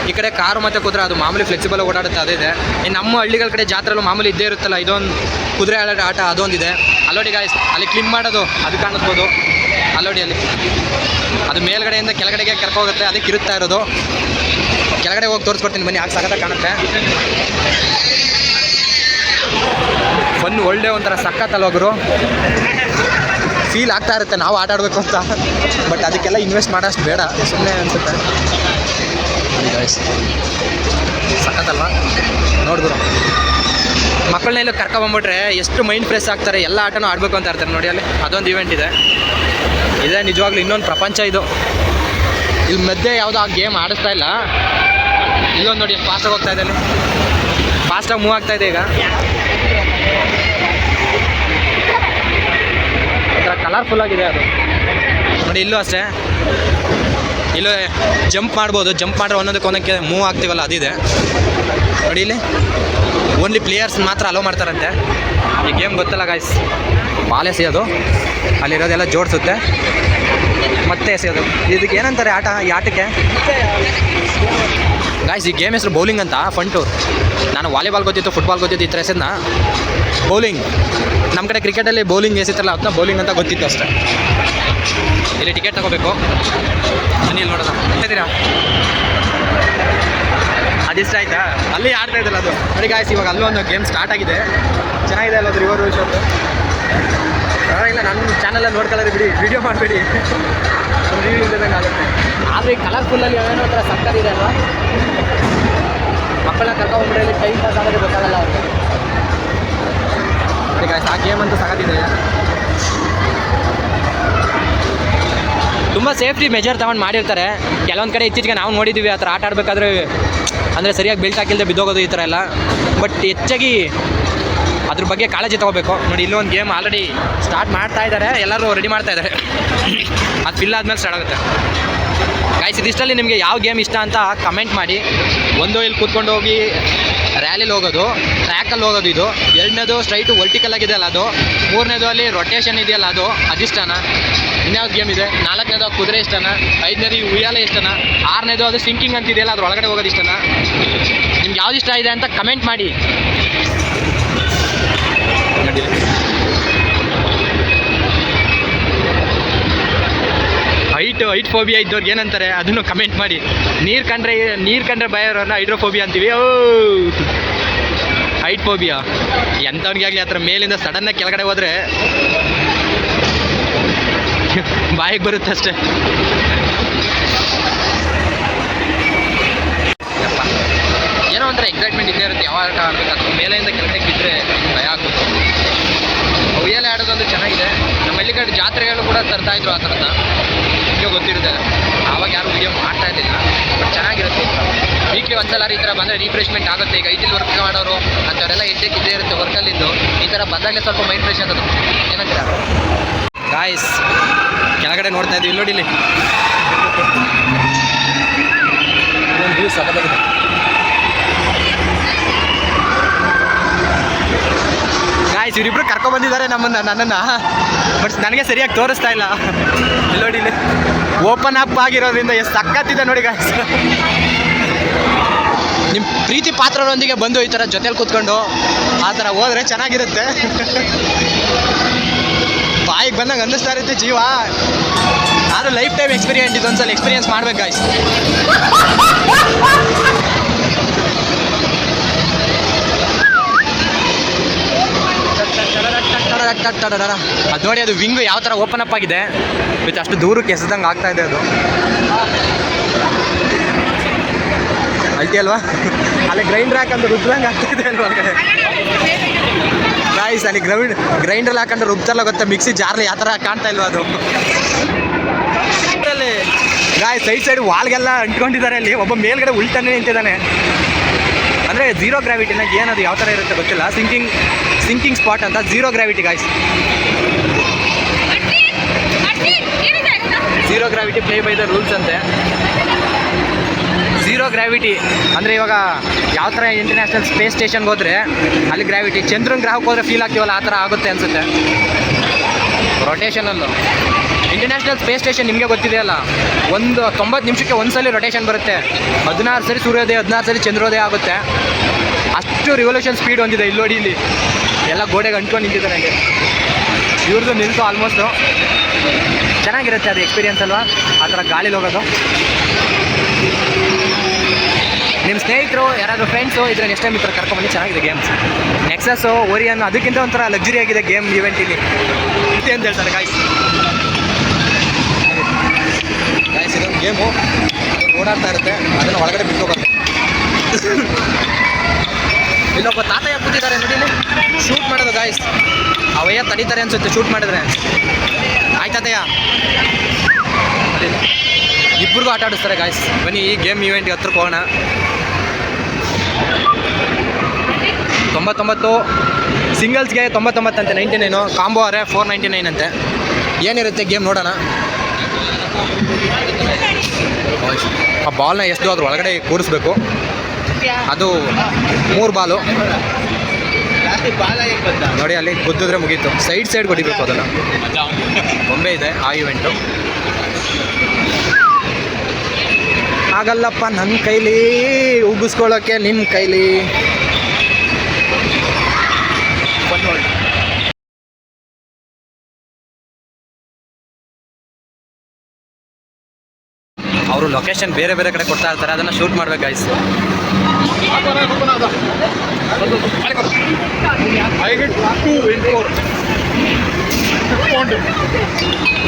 ಈ ಕಡೆ ಕಾರು ಮತ್ತು ಕುದುರೆ ಅದು ಮಾಮೂಲಿ ಫ್ಲೆಕ್ಸಿಬಲ್ ಓಡಾಡುತ್ತೆ, ಅದೇ ಇದೆ. ಇನ್ನು ನಮ್ಮ ಹಳ್ಳಿಗಳ ಕಡೆ ಜಾತ್ರೆಲ್ಲೂ ಮಾಮೂಲಿ ಇದ್ದೇ ಇರುತ್ತಲ್ಲ, ಇದೊಂದು ಕುದುರೆ ಆಟ ಅದೊಂದಿದೆ. ಅಲ್ಲೋಡಿ ಗಾಯ್ಸ್, ಅಲ್ಲಿ ಕ್ಲಿಮ್ ಮಾಡೋದು ಅದು ಕಾಣಿಸ್ಬೋದು. ಅಲ್ಲೋಡಿ ಅಲ್ಲಿ ಅದು ಮೇಲ್ಗಡೆಯಿಂದ ಕೆಳಗಡೆಗೆ ಕರ್ಕೋಗುತ್ತೆ, ಅದಕ್ಕೆ ಇರುತ್ತಾ ಇರೋದು. ಕೆಳಗಡೆ ಹೋಗಿ ತೋರಿಸ್ಕೊಡ್ತೀನಿ ಬನ್ನಿ, ಆಗ ಸಖತ್ತಾಗಿ ಕಾಣುತ್ತೆ. ಫನ್ ಒಳ್ಳೆ ಒಂಥರ ಸಖತ್ತಲ್ಲ ಹೋಗರು, ಫೀಲ್ ಆಗ್ತಾ ಇರುತ್ತೆ ನಾವು ಆಟ ಆಡಬೇಕು ಅಂತ. ಬಟ್ ಅದಕ್ಕೆಲ್ಲ ಇನ್ವೆಸ್ಟ್ ಮಾಡೋಷ್ಟು ಬೇಡ, ಸುಮ್ಮನೆ ಅನಿಸುತ್ತೆ. ಸಖತ್ತಲ್ವಾ ನೋಡಿದ್ರು. ಮಕ್ಕಳನ್ನ ಎಲ್ಲ ಕರ್ಕೊಂಬಂಬಿಟ್ರೆ ಎಷ್ಟು ಮೈಂಡ್ ಫ್ರೆಶ್ ಆಗ್ತಾರೆ, ಎಲ್ಲ ಆಟನೂ ಆಡಬೇಕು ಅಂತ ಇರ್ತಾರೆ ನೋಡಿ. ಅಲ್ಲಿ ಅದೊಂದು ಇವೆಂಟ್ ಇದೆ. ಇದೇ ನಿಜವಾಗ್ಲೂ ಇನ್ನೊಂದು ಪ್ರಪಂಚ ಇದು. ಇಲ್ಲಿ ಮಧ್ಯೆ ಯಾವುದೋ ಆ ಗೇಮ್ ಆಡಿಸ್ತಾ ಇಲ್ಲ. ಇಲ್ಲೊಂದು ನೋಡಿ ಫಾಸ್ಟಾಗಿ ಹೋಗ್ತಾ ಇದೆ, ಅಲ್ಲಿ ಫಾಸ್ಟಾಗಿ ಮೂವ್ ಆಗ್ತಾ ಇದೆ. ಈಗ ಒಂಥರ ಕಲರ್ಫುಲ್ ಆಗಿದೆ ಅದು ನೋಡಿ. ಇಲ್ಲೂ ಅಷ್ಟೇ, ಇಲ್ಲೂ ಜಂಪ್ ಮಾಡ್ಬೋದು. ಜಂಪ್ ಮಾಡಿದ್ರೆ ಒಂದೊಂದಕ್ಕೆ ಮೂವ್ ಆಗ್ತೀವಲ್ಲ ಅದಿದೆ ನೋಡಿ. ಇಲ್ಲಿ ಓನ್ಲಿ ಪ್ಲೇಯರ್ಸ್ ಮಾತ್ರ ಅಲೋ ಮಾಡ್ತಾರಂತೆ. ಈ ಗೇಮ್ ಗೊತ್ತಲ್ಲ ಗಾಯ್ಸ್, ಬಾಲ್ ಎಸೆಯೋದು, ಅಲ್ಲಿರೋದೆಲ್ಲ ಜೋಡಿಸುತ್ತೆ ಮತ್ತೆ ಎಸೆಯೋದು. ಇದಕ್ಕೆ ಏನಂತಾರೆ ಆಟ, ಈ ಆಟಕ್ಕೆ ಗಾಯ್ಸ್? ಈ ಗೇಮ್ ಹೆಸರು ಬೌಲಿಂಗ್ ಅಂತ, ಫಂಟೂರ್. ನಾನು ವಾಲಿಬಾಲ್ ಗೊತ್ತಿತ್ತು, ಫುಟ್ಬಾಲ್ ಗೊತ್ತಿತ್ತು, ಈ ಥರ ಹೆಸರನ್ನ ಬೌಲಿಂಗ್. ನಮ್ಮ ಕಡೆ ಕ್ರಿಕೆಟಲ್ಲಿ ಬೌಲಿಂಗ್ ಎಸಿತಾರಲ್ಲ ಅದನ್ನ ಬೌಲಿಂಗ್ ಅಂತ ಗೊತ್ತಿತ್ತು ಅಷ್ಟೇ. ಇಲ್ಲಿ ಟಿಕೆಟ್ ತಗೋಬೇಕು. ಬನ್ನಿ ಇಲ್ಲಿ ನೋಡೋಣ. ಹೇಳ್ತೀರಾ ಅದಿಷ್ಟ ಆಯ್ತಾ? ಅಲ್ಲಿ ಆಡ್ತಾ ಇದ್ದಲ್ಲ ಅದು ನೋಡಿ ಗಾಯ್ಸ್. ಇವಾಗ ಅಲ್ಲೂ ಒಂದು ಗೇಮ್ ಸ್ಟಾರ್ಟ್ ಆಗಿದೆ, ಚೆನ್ನಾಗಿದೆ ಅಲ್ಲ ಅದು, ರಿವರ್ ಶಾಪ್. ಇಲ್ಲ ನನ್ನ ಚಾನಲಲ್ಲಿ ನೋಡ್ಕೊಳ್ಳೋದು ಬಿಡಿ, ವಿಡಿಯೋ ಮಾಡಬೇಡಿ, ರಿವ್ಯೂ ಇಲ್ದಂಗೆ ಆಗುತ್ತೆ. ಆದರೆ ಈ ಕಲರ್ಫುಲ್ಲಲ್ಲಿ ಏನೋ ಥರ ಸಕ್ಕತ್ತಿದೆ ಅಲ್ವಾ? ಮಕ್ಕಳನ್ನ ಕರ್ಕೊಂಡ್ಬಿಟ್ರೆ ಇಲ್ಲಿ ಟೈಮ್ ಪಾಸ್ ಆಗೋದು ಗೊತ್ತಾಗಲ್ಲ ಅವ್ರಿಗೆ. ನೋಡಿ ಗಾಯ್ಸ್, ಆ ಗೇಮ್ ಅಂತೂ ಸಕ್ಕತ್ತಿದೆ. ತುಂಬ ಸೇಫ್ಟಿ ಮೆಜರ್ ತಗೊಂಡು ಮಾಡಿರ್ತಾರೆ. ಕೆಲವೊಂದು ಕಡೆ ಇತ್ತೀಚೆಗೆ ನಾವು ನೋಡಿದ್ದೀವಿ ಆ ಥರ ಆಟ ಆಡಬೇಕಾದ್ರೆ, ಅಂದರೆ ಸರಿಯಾಗಿ ಬೆಲ್ಟ್ ಹಾಕಿಲ್ಲದೆ ಬಿದ್ದೋಗೋದು ಈ ಥರ ಎಲ್ಲ. ಬಟ್ ಹೆಚ್ಚಾಗಿ ಅದ್ರ ಬಗ್ಗೆ ಕಾಳಜಿ ತೊಗೋಬೇಕು. ನೋಡಿ ಇಲ್ಲೊಂದು ಗೇಮ್ ಆಲ್ರೆಡಿ ಸ್ಟಾರ್ಟ್ ಮಾಡ್ತಾ ಇದ್ದಾರೆ, ಎಲ್ಲರೂ ರೆಡಿ ಮಾಡ್ತಾ ಇದ್ದಾರೆ. ಅದು ಫಿಲ್ ಆದಮೇಲೆ ಸ್ಟಾರ್ಟ್ ಆಗುತ್ತೆ ಗಾಯ್ಸ್. ಇದಿಷ್ಟಲ್ಲಿ ನಿಮಗೆ ಯಾವ ಗೇಮ್ ಇಷ್ಟ ಅಂತ ಕಮೆಂಟ್ ಮಾಡಿ. ಒಂದು ಇಲ್ಲಿ ಕೂತ್ಕೊಂಡು ಹೋಗಿ ರ್ಯಾಲಿಲಿ ಹೋಗೋದು, ಟ್ರ್ಯಾಕಲ್ಲಿ ಹೋಗೋದು ಇದು. ಎರಡನೇದು ಸ್ಟ್ರೈಟು ವರ್ಟಿಕಲ್ ಆಗಿದೆಯಲ್ಲ ಅದು. ಮೂರನೇದು ಅಲ್ಲಿ ರೊಟೇಷನ್ ಇದೆಯಲ್ಲ ಅದು, ಅದಿಷ್ಟನಾ? ಇನ್ಯಾವ್ದು ಗೇಮ್ ಇದೆ? ನಾಲ್ಕನೇದು ಕುದುರೆ ಇಷ್ಟನಾ? ಐದನೇದು ಈ ಉಯ್ಯಾಲೆ ಇಷ್ಟನಾ? ಆರನೇದು ಅದು ಸಿಂಕಿಂಗ್ ಅಂತಿದೆಯಲ್ಲ ಅದ್ರ ಒಳಗಡೆ ಹೋಗೋದು ಇಷ್ಟನಾ? ನಿಮ್ಗೆ ಯಾವ್ದು ಇಷ್ಟ ಇದೆ ಅಂತ ಕಮೆಂಟ್ ಮಾಡಿ. ಹೈಟ್ ಫೋಬಿಯಾ ಇದ್ದವ್ರಿಗೆ ಏನಂತಾರೆ ಅದನ್ನು ಕಮೆಂಟ್ ಮಾಡಿ. ನೀರು ಕಂಡ್ರೆ ಭಯ ಇರೋನ್ನ ಹೈಡ್ರೋಫೋಬಿಯಾ ಅಂತೀವಿ. ಓ ಹೈಟ್ ಫೋಬಿಯಾ ಎಂಥವ್ನಿಗೆ ಆಗಲಿ ಆ ಥರ ಮೇಲಿಂದ ಸಡನ್ನಾಗಿ ಕೆಳಗಡೆ ಹೋದರೆ ಬಾಯಿಗೆ ಬರುತ್ತೆ ಅಷ್ಟೇ. ಏನೋ ಒಂಥರ ಎಕ್ಸೈಟ್ಮೆಂಟ್ ಇದ್ದೇ ಇರುತ್ತೆ ಯಾವಾಗ ಆಡಬೇಕು. ಮೇಲೆಯಿಂದ ಕೆಳಗಡೆ ಬಿದ್ದರೆ ಭಯ ಆಗ್ಬೋದು. ಉಯ್ಯಾಲೆ ಆಡೋದೊಂದು ಚೆನ್ನಾಗಿದೆ. ನಮ್ಮ ಹಳ್ಳಿ ಕಡೆ ಜಾತ್ರೆಗಳು ಕೂಡ ತರ್ತಾಯಿದ್ರು ಆ ಥರದ, ನಿಮಗೆ ಗೊತ್ತಿರುತ್ತೆ. ಆವಾಗ ಯಾರು ವಿಡಿಯೋ ಮಾಡ್ತಾ ಇರಲಿಲ್ಲ, ಬಟ್ ಚೆನ್ನಾಗಿರುತ್ತೆ. ವೀಕ್ಲಿ ಒಂದ್ಸಲ ಈ ಥರ ಬಂದರೆ ರಿಫ್ರೆಶ್ಮೆಂಟ್ ಆಗುತ್ತೆ. ಈಗ ಐಟಿಲ್ ವರ್ಕ್ ಮಾಡೋರು ಅಂಥವರೆಲ್ಲ ಹೆಡ್ಡೇಕ್ ಇದ್ದೇ ಇರುತ್ತೆ ವರ್ಕಲ್ಲಿದ್ದು. ಈ ಥರ ಬಂದಾಗಲೇ ಸ್ವಲ್ಪ ಮೈಂಡ್ ಫ್ರೆಶ್ ಆಗೋದು. ಏನಂತೀರ ಗಾಯ್ಸ್? ಕೆಳಗಡೆ ನೋಡ್ತಾ ಇದ್ದೀವಿ, ನೋಡಿ ಇಲ್ಲಿ ವ್ಯೂ ಸಖತ್ತಾಗಿದೆ. ಗಾಯ್ಸ್ ಇವರಿಬ್ರು ಕರ್ಕೊಂಡ್ಬಂದಿದ್ದಾರೆ ನನ್ನನ್ನು, ಬಟ್ ನನಗೆ ಸರಿಯಾಗಿ ತೋರಿಸ್ತಾ ಇಲ್ಲ. ನೋಡಿ ಇಲ್ಲಿ ಓಪನ್ ಅಪ್ ಆಗಿರೋದ್ರಿಂದ ಎಷ್ಟು ಸಖತ್ತಿದೆ ನೋಡಿ ಗಾಯ್ಸ್. ನಿಮ್ಮ ಪ್ರೀತಿ ಪಾತ್ರರೊಂದಿಗೆ ಬಂದು ಈ ಥರ ಜೊತೆಲಿ ಕೂತ್ಕೊಂಡು ಆ ಥರ ಹೋದರೆ ಚೆನ್ನಾಗಿರುತ್ತೆ. ಬಾಯಿಗೆ ಬಂದಂಗೆ ಅನ್ನಿಸ್ತಾ ಇರುತ್ತೆ ಜೀವ. ನಾನು ಲೈಫ್ ಟೈಮ್ ಎಕ್ಸ್ಪೀರಿಯೆಂಟ್ ಇದೊಂದ್ಸಲ ಎಕ್ಸ್ಪೀರಿಯನ್ಸ್ ಮಾಡ್ಬೇಕು ಗಾಯ್ಸ್. ಅದು ನೋಡಿ, ಅದು ವಿಂಗು ಯಾವ ಥರ ಓಪನ್ ಅಪ್ ಆಗಿದೆ ವಿತ್ ಅಷ್ಟು ದೂರಕ್ಕೆ ಎಸೆದಂಗೆ ಆಗ್ತಾ ಇದೆ. ಅದು ಅಲ್ಟಿ ಅಲ್ವಾ? ಅಲ್ಲಿ ಗ್ರೈಂಡರ್ ಹಾಕಂತ ರುಬ್ದಂಗೆ ಆಗ್ತಾಯಿದೆ ಅಲ್ವಾ ಒಳಗಡೆ ಗಾಯ್ಸ್? ಅಲ್ಲಿ ಗ್ರೈಂಡ್ರಲ್ಲಿ ಹಾಕೊಂಡು ರುಬ್ತಾರಲ್ಲ ಗೊತ್ತಾ, ಮಿಕ್ಸಿ ಜಾರ್ಲಿ ಯಾವ ಥರ ಕಾಣ್ತಾ ಇಲ್ವಾ ಅದು? ಗಾಯ್ಸ್ ಸೈಡ್ ವಾಲ್ಗೆಲ್ಲ ಅಂಟ್ಕೊಂಡಿದ್ದಾರೆ. ಅಲ್ಲಿ ಒಬ್ಬ ಮೇಲ್ಗಡೆ ಉಲ್ಟಾನೆ ನಿಂತಿದ್ದಾನೆ. ಅಂದರೆ ಝೀರೋ ಗ್ರಾವಿಟಿನಾಗ ಏನದು ಯಾವ ಥರ ಇರುತ್ತೆ ಗೊತ್ತಿಲ್ಲ. ಸಿಂಕಿಂಗ್ ಸ್ಪಾಟ್ ಅಂತ zero gravity guys. Zero gravity play by the rules ಅಂತೆ. ಝೀರೋ ಗ್ರಾವಿಟಿ ಅಂದರೆ ಇವಾಗ ಯಾವ ಥರ ಇಂಟರ್ನ್ಯಾಷನಲ್ ಸ್ಪೇಸ್ ಸ್ಟೇಷನ್ಗೆ ಹೋದರೆ ಅಲ್ಲಿ ಗ್ರಾವಿಟಿ, ಚಂದ್ರನ ಗ್ರಹಕ್ಕೆ ಹೋದರೆ ಫೀಲ್ ಆಗ್ತೀವಲ್ಲ ಆ ಥರ ಆಗುತ್ತೆ ಅನಿಸುತ್ತೆ. ರೊಟೇಷನಲ್ಲು ಇಂಟರ್ನ್ಯಾಷನಲ್ ಸ್ಪೇಸ್ ಸ್ಟೇಷನ್ ನಿಮಗೆ ಗೊತ್ತಿದೆಯಲ್ಲ, 90 ನಿಮಿಷಕ್ಕೆ ಒಂದ್ಸಲ ರೊಟೇಷನ್ ಬರುತ್ತೆ. 16 ಸರಿ ಸೂರ್ಯೋದಯ, 16 ಸರಿ ಚಂದ್ರೋದಯ ಆಗುತ್ತೆ. ಅಷ್ಟು ರಿವಲ್ಯೂಷನ್ ಸ್ಪೀಡ್ ಹೊಂದಿದೆ. ಇಲ್ಲಿ ನೋಡಿ, ಇಲ್ಲಿ ಎಲ್ಲ ಗೋಡೆಗೆ ಅಂಟ್ಕೊಂಡು ನಿಂತಿದ್ದಾರೆ. ಅಲ್ಲಿ ಇವ್ರದ್ದು ನಿಲ್ತು ಆಲ್ಮೋಸ್ಟು. ಚೆನ್ನಾಗಿರುತ್ತೆ ಅದು ಎಕ್ಸ್ಪೀರಿಯನ್ಸ್ ಅಲ್ವಾ, ಆ ಥರ ಗಾಳಿಲಿ ಹೋಗೋದು. ನಿಮ್ಮ ಸ್ನೇಹಿತರು ಯಾರಾದರೂ ಫ್ರೆಂಡ್ಸು ಇದ್ರೆ ನೆಕ್ಸ್ಟ್ ಟೈಮ್ ಈ ಥರ ಕರ್ಕೊಂಬಂದು. ಚೆನ್ನಾಗಿದೆ ಗೇಮ್ಸ್. ನೆಕ್ಸಸ್ಸು, ಓರಿಯನ್ ಅದಕ್ಕಿಂತ ಒಂಥರ ಲಕ್ಸುರಿ ಆಗಿದೆ ಗೇಮ್ ಈವೆಂಟ್ ಇಲ್ಲಿ ಅಂತ ಹೇಳ್ತಾರೆ ಗಾಯ್ಸ್. ಇದೊಂದು ಗೇಮು ಓಡಾಡ್ತಾ ಇರುತ್ತೆ, ಅದನ್ನು ಒಳಗಡೆ ಬಿಟ್ಕೋಬಾರ್ದು. ಇಲ್ಲೊಬ್ಬ ತಾತಯ್ಯ ಕೂತಿದ್ದಾರೆ ನೋಡಿ, ಶೂಟ್ ಮಾಡೋದು ಗಾಯ್ಸ್. ಅವಯ್ಯ ತಡೀತಾರೆ ಅನ್ಸುತ್ತೆ ಶೂಟ್ ಮಾಡಿದ್ರೆ. ಆಯ್ತಾತಯ್ಯ, ಇಬ್ಬರಿಗೂ ಆಟ ಆಡಿಸ್ತಾರೆ ಗಾಯ್ಸ್. ಬನ್ನಿ ಈ ಗೇಮ್ ಈವೆಂಟ್ಗೆ ಹತ್ರಕ್ಕೆ ಹೋಗೋಣ. 99 ಸಿಂಗಲ್ಸ್ಗೆ 99 ಅಂತೆ, 99. ಕಾಂಬೋ ಆದರೆ 499 ಅಂತೆ. ಏನಿರುತ್ತೆ ಗೇಮ್ ನೋಡೋಣ. ಆ ಬಾಲ್ನ ಎಷ್ಟು ಅದ್ರ ಒಳಗಡೆ ಕೂರಿಸ್ಬೇಕು. ಅದು 3 ಬಾಲು ನೋಡಿ, ಅಲ್ಲಿ ಗುದ್ದಿದ್ರೆ ಮುಗೀತು. ಸೈಡ್ ಹೊಡಿಬೇಕು ಅದನ್ನು. ಬೊಂಬೆ ಇದೆ ಆ ಇವೆಂಟು. ಆಗಲ್ಲಪ್ಪ ನನ್ನ ಕೈಲಿ ಉಗಿಸ್ಕೊಳ್ಳೋಕ್ಕೆ, ನಿಮ್ಮ ಕೈಲಿ. ಅವರು ಲೊಕೇಶನ್ ಬೇರೆ ಬೇರೆ ಕಡೆ ಕೊಡ್ತಾ ಇರ್ತಾರೆ, ಅದನ್ನು ಶೂಟ್ ಮಾಡ್ಬೇಕು ಗೈಸ್.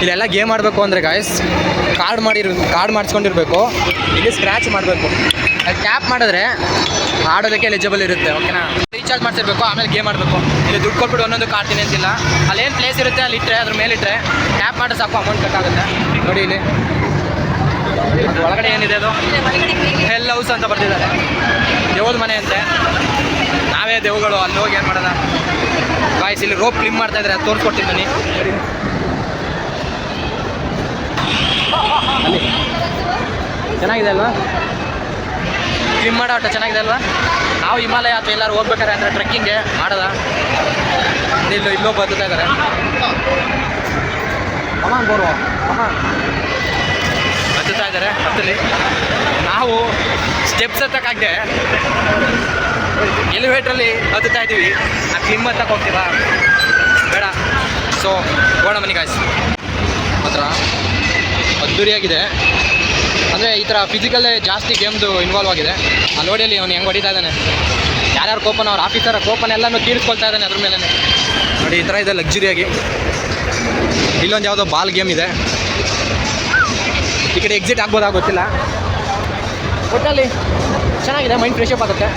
ಇಲ್ಲೆಲ್ಲ ಗೇಮ್ ಆಡಬೇಕು ಅಂದರೆ ಗಾಯ್ಸ್ ಕಾರ್ಡ್ ಮಾಡಿಸ್ಕೊಂಡಿರ್ಬೇಕು. ಇಲ್ಲಿ ಸ್ಕ್ರ್ಯಾಚ್ ಮಾಡಬೇಕು. ಅಲ್ಲಿ ಟ್ಯಾಪ್ ಮಾಡಿದ್ರೆ ಆಡೋದಕ್ಕೆ ಎಲಿಜಿಬಲ್ ಇರುತ್ತೆ. ಓಕೆನಾ? ರೀಚಾರ್ಜ್ ಮಾಡ್ತಿರ್ಬೇಕು, ಆಮೇಲೆ ಗೇಮ್ ಆಡಬೇಕು. ಇಲ್ಲಿ ದುಡ್ಡು ಕೊಟ್ಬಿಟ್ಟು ಒಂದೊಂದು ಕಾರ್ಡ್ತೀನಿ ಅಂತಿಲ್ಲ. ಅಲ್ಲೇನು ಪ್ಲೇಸ್ ಇರುತ್ತೆ ಅಲ್ಲಿ ಇಟ್ಟರೆ, ಅದ್ರ ಮೇಲೆ ಇಟ್ಟರೆ ಟ್ಯಾಪ್ ಮಾಡಿದ್ರೆ ಸಾಕು, ಅಮೌಂಟ್ ಕಟ್ಟಾಗುತ್ತೆ. ನೋಡಿ ಇಲ್ಲಿ ಒಳಗಡೆ ಏನಿದೆ, ಅದು ಹೆಲ್ ಹೌಸ್ ಅಂತ ಬರ್ತಿದ್ದಾರೆ. ದೇವದ ಮನೆ ಅಂತೆ. ನಾವೇ ದೇವುಗಳು, ಅಲ್ಲಿ ಹೋಗಿ ಏನು ಮಾಡೋಣ ಗಾಯ್ಸ್. ಇಲ್ಲಿ ರೋಪ್ ಕ್ಲಿಮ್ ಮಾಡ್ತಾ ಇದ್ದಾರೆ, ಅದು ತೋರಿಸ್ಕೊಡ್ತೀನಿ ಬನ್ನಿ. ಅಲ್ಲಿ ಚೆನ್ನಾಗಿದೆ ಅಲ್ವಾ? ಕ್ಲಿಮ್ ಮಾಡೋ ಆಟ ಚೆನ್ನಾಗಿದೆ ಅಲ್ವಾ? ನಾವು ಹಿಮಾಲಯ ಅಥವಾ ಎಲ್ಲರೂ ಹೋಗ್ಬೇಕಾರೆ ಅಂದರೆ ಟ್ರೆಕ್ಕಿಂಗ್ಗೆ ಮಾಡೋದ. ಇಲ್ಲೋ ಬರ್ತಾ ಇದ್ದಾರೆ. ಹತ್ತುತ್ತಾ ಇದ್ದಾರೆ. ಹತ್ತಲಿ ನಾವು ಸ್ಟೆಪ್ಸ್ ಹತ್ತಕ್ಕಾಗದೆ ಎಲಿವೇಟ್ರಲ್ಲಿ ಹತ್ತುತ್ತಾ ಇದ್ದೀವಿ. ಆ ಕ್ಲಿಮ್ ಹತ್ತಕ್ಕೆ ಹೋಗ್ತೀವಾ? ಬೇಡ. ಸೊ ಹೋಗೋಣ ಬನ್ನಿ ಗಾಯ್ಸ್. ಹತ್ರ ಅದ್ದೂರಿಯಾಗಿದೆ. ಅಂದರೆ ಈ ಥರ ಫಿಸಿಕಲ್ಲೇ ಜಾಸ್ತಿ ಗೇಮ್ದು ಇನ್ವಾಲ್ವ್ ಆಗಿದೆ. ಅಲ್ಲಿ ನೋಡಿ ಅಲ್ಲಿ ಅವ್ನು ಹೆಂಗೆ ಹೊಡಿತಾ ಇದ್ದಾನೆ, ಯಾರ್ಯಾರು ಕೋಪನ ಅವ್ರ ಆಫೀಸರ ಕೋಪನ ಎಲ್ಲನೂ ತೀರಿಸ್ಕೊಳ್ತಾ ಇದ್ದಾನೆ ಅದ್ರ ಮೇಲೆ ನೋಡಿ. ಈ ಥರ ಇದೆ ಲಕ್ಸುರಿಯಾಗಿ. ಇಲ್ಲೊಂದು ಯಾವುದೋ ಬಾಲ್ ಗೇಮ್ ಇದೆ. ಈ ಕಡೆ ಎಕ್ಸಿಟ್ ಆಗ್ಬೋದಾ ಗೊತ್ತಿಲ್ಲ. ಒಟ್ಟಲ್ಲಿ ಚೆನ್ನಾಗಿದೆ, ಮೈಂಡ್ ಫ್ರೆಶ್ ಅಪ್ ಆಗುತ್ತೆ.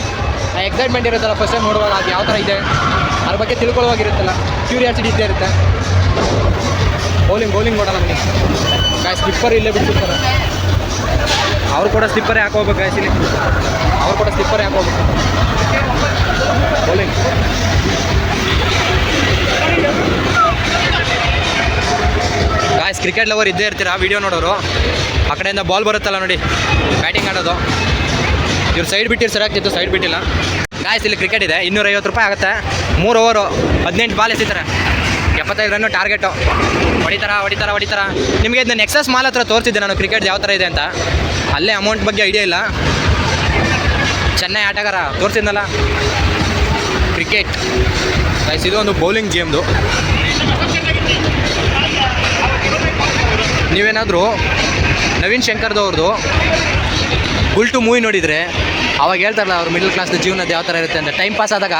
ಎಕ್ಸೈಟ್ಮೆಂಟ್ ಇರುತ್ತಲ್ಲ ಫಸ್ಟ್ ಟೈಮ್ ನೋಡುವಾಗ, ಅದು ಯಾವ ಥರ ಇದೆ ಅದ್ರ ಬಗ್ಗೆ ತಿಳ್ಕೊಳ್ಳುವಾಗಿರುತ್ತಲ್ಲ, ಕ್ಯೂರಿಯಾಸಿಟಿ ಇದ್ದೇ ಇರುತ್ತೆ. ಬೌಲಿಂಗ್ ನೋಡೋಣ ನಮಗೆ. ಸ್ಲಿಪ್ಪರ್ ಇಲ್ಲೇ ಬಿಟ್ಬಿಡ್ತಾರೆ. ಅವ್ರು ಕೂಡ ಸ್ಲಿಪ್ಪರೇ ಹಾಕೋಬೇಕು ಗಾಯ್ಸ್. ಇಲ್ಲಿ ಅವ್ರು ಕೂಡ ಸ್ಲಿಪ್ಪರೇ ಹಾಕೋಬೇಕು. ಬೌಲಿಂಗ್ ಗಾಯ್ಸ್, ಕ್ರಿಕೆಟ್ ಲವರ್ ಇದ್ದೇ ಇರ್ತೀರಾ ವೀಡಿಯೋ ನೋಡೋರು. ಆ ಕಡೆಯಿಂದ ಬಾಲ್ ಬರುತ್ತಲ್ಲ ನೋಡಿ, ಬ್ಯಾಟಿಂಗ್ ಆಡೋದು. ಇವ್ರು ಸೈಡ್ ಬಿಟ್ಟಿರು ಸರಿಯಾಗ್ತಿತ್ತು, ಸೈಡ್ ಬಿಟ್ಟಿಲ್ಲ. ಗಾಯ್ಸ್ ಇಲ್ಲಿ ಕ್ರಿಕೆಟ್ ಇದೆ, 250 ರೂಪಾಯಿ ಆಗುತ್ತೆ. 3 ಓವರು 18 ಬಾಲ್ ಎಸಿತಾರೆ, 75 ರನ್ನು ಟಾರ್ಗೆಟು. ಹೊಡಿತಾರ. ನಿಮಗೆ ಇದನ್ನ ನೆಕ್ಸಸ್ ಮಾಲ್ ಹತ್ರ ತೋರಿಸಿದ್ದೆ ನಾನು ಕ್ರಿಕೆಟ್ ಯಾವ ಥರ ಇದೆ ಅಂತ. ಅಲ್ಲೇ ಅಮೌಂಟ್ ಬಗ್ಗೆ ಐಡಿಯಾ ಇಲ್ಲ. ಚೆನ್ನೈ ಆಟಗಾರ ತೋರಿಸಿದ್ನಲ್ಲ ಕ್ರಿಕೆಟ್. ಗಾಯ್ಸ್ ಇದು ಒಂದು ಬೌಲಿಂಗ್ ಗೇಮ್ದು. ನೀವೇನಾದರೂ ನವೀನ್ ಶಂಕರ್ದವ್ರದ್ದು ಗುಲ್ಟು ಮೂವಿ ನೋಡಿದರೆ ಅವಾಗ ಹೇಳ್ತಾರಲ್ಲ ಅವ್ರು ಮಿಡಲ್ ಕ್ಲಾಸ್ದು ಜೀವನದ ಯಾವ ಥರ ಇರುತ್ತೆ ಅಂತ. ಟೈಮ್ ಪಾಸ್ ಆದಾಗ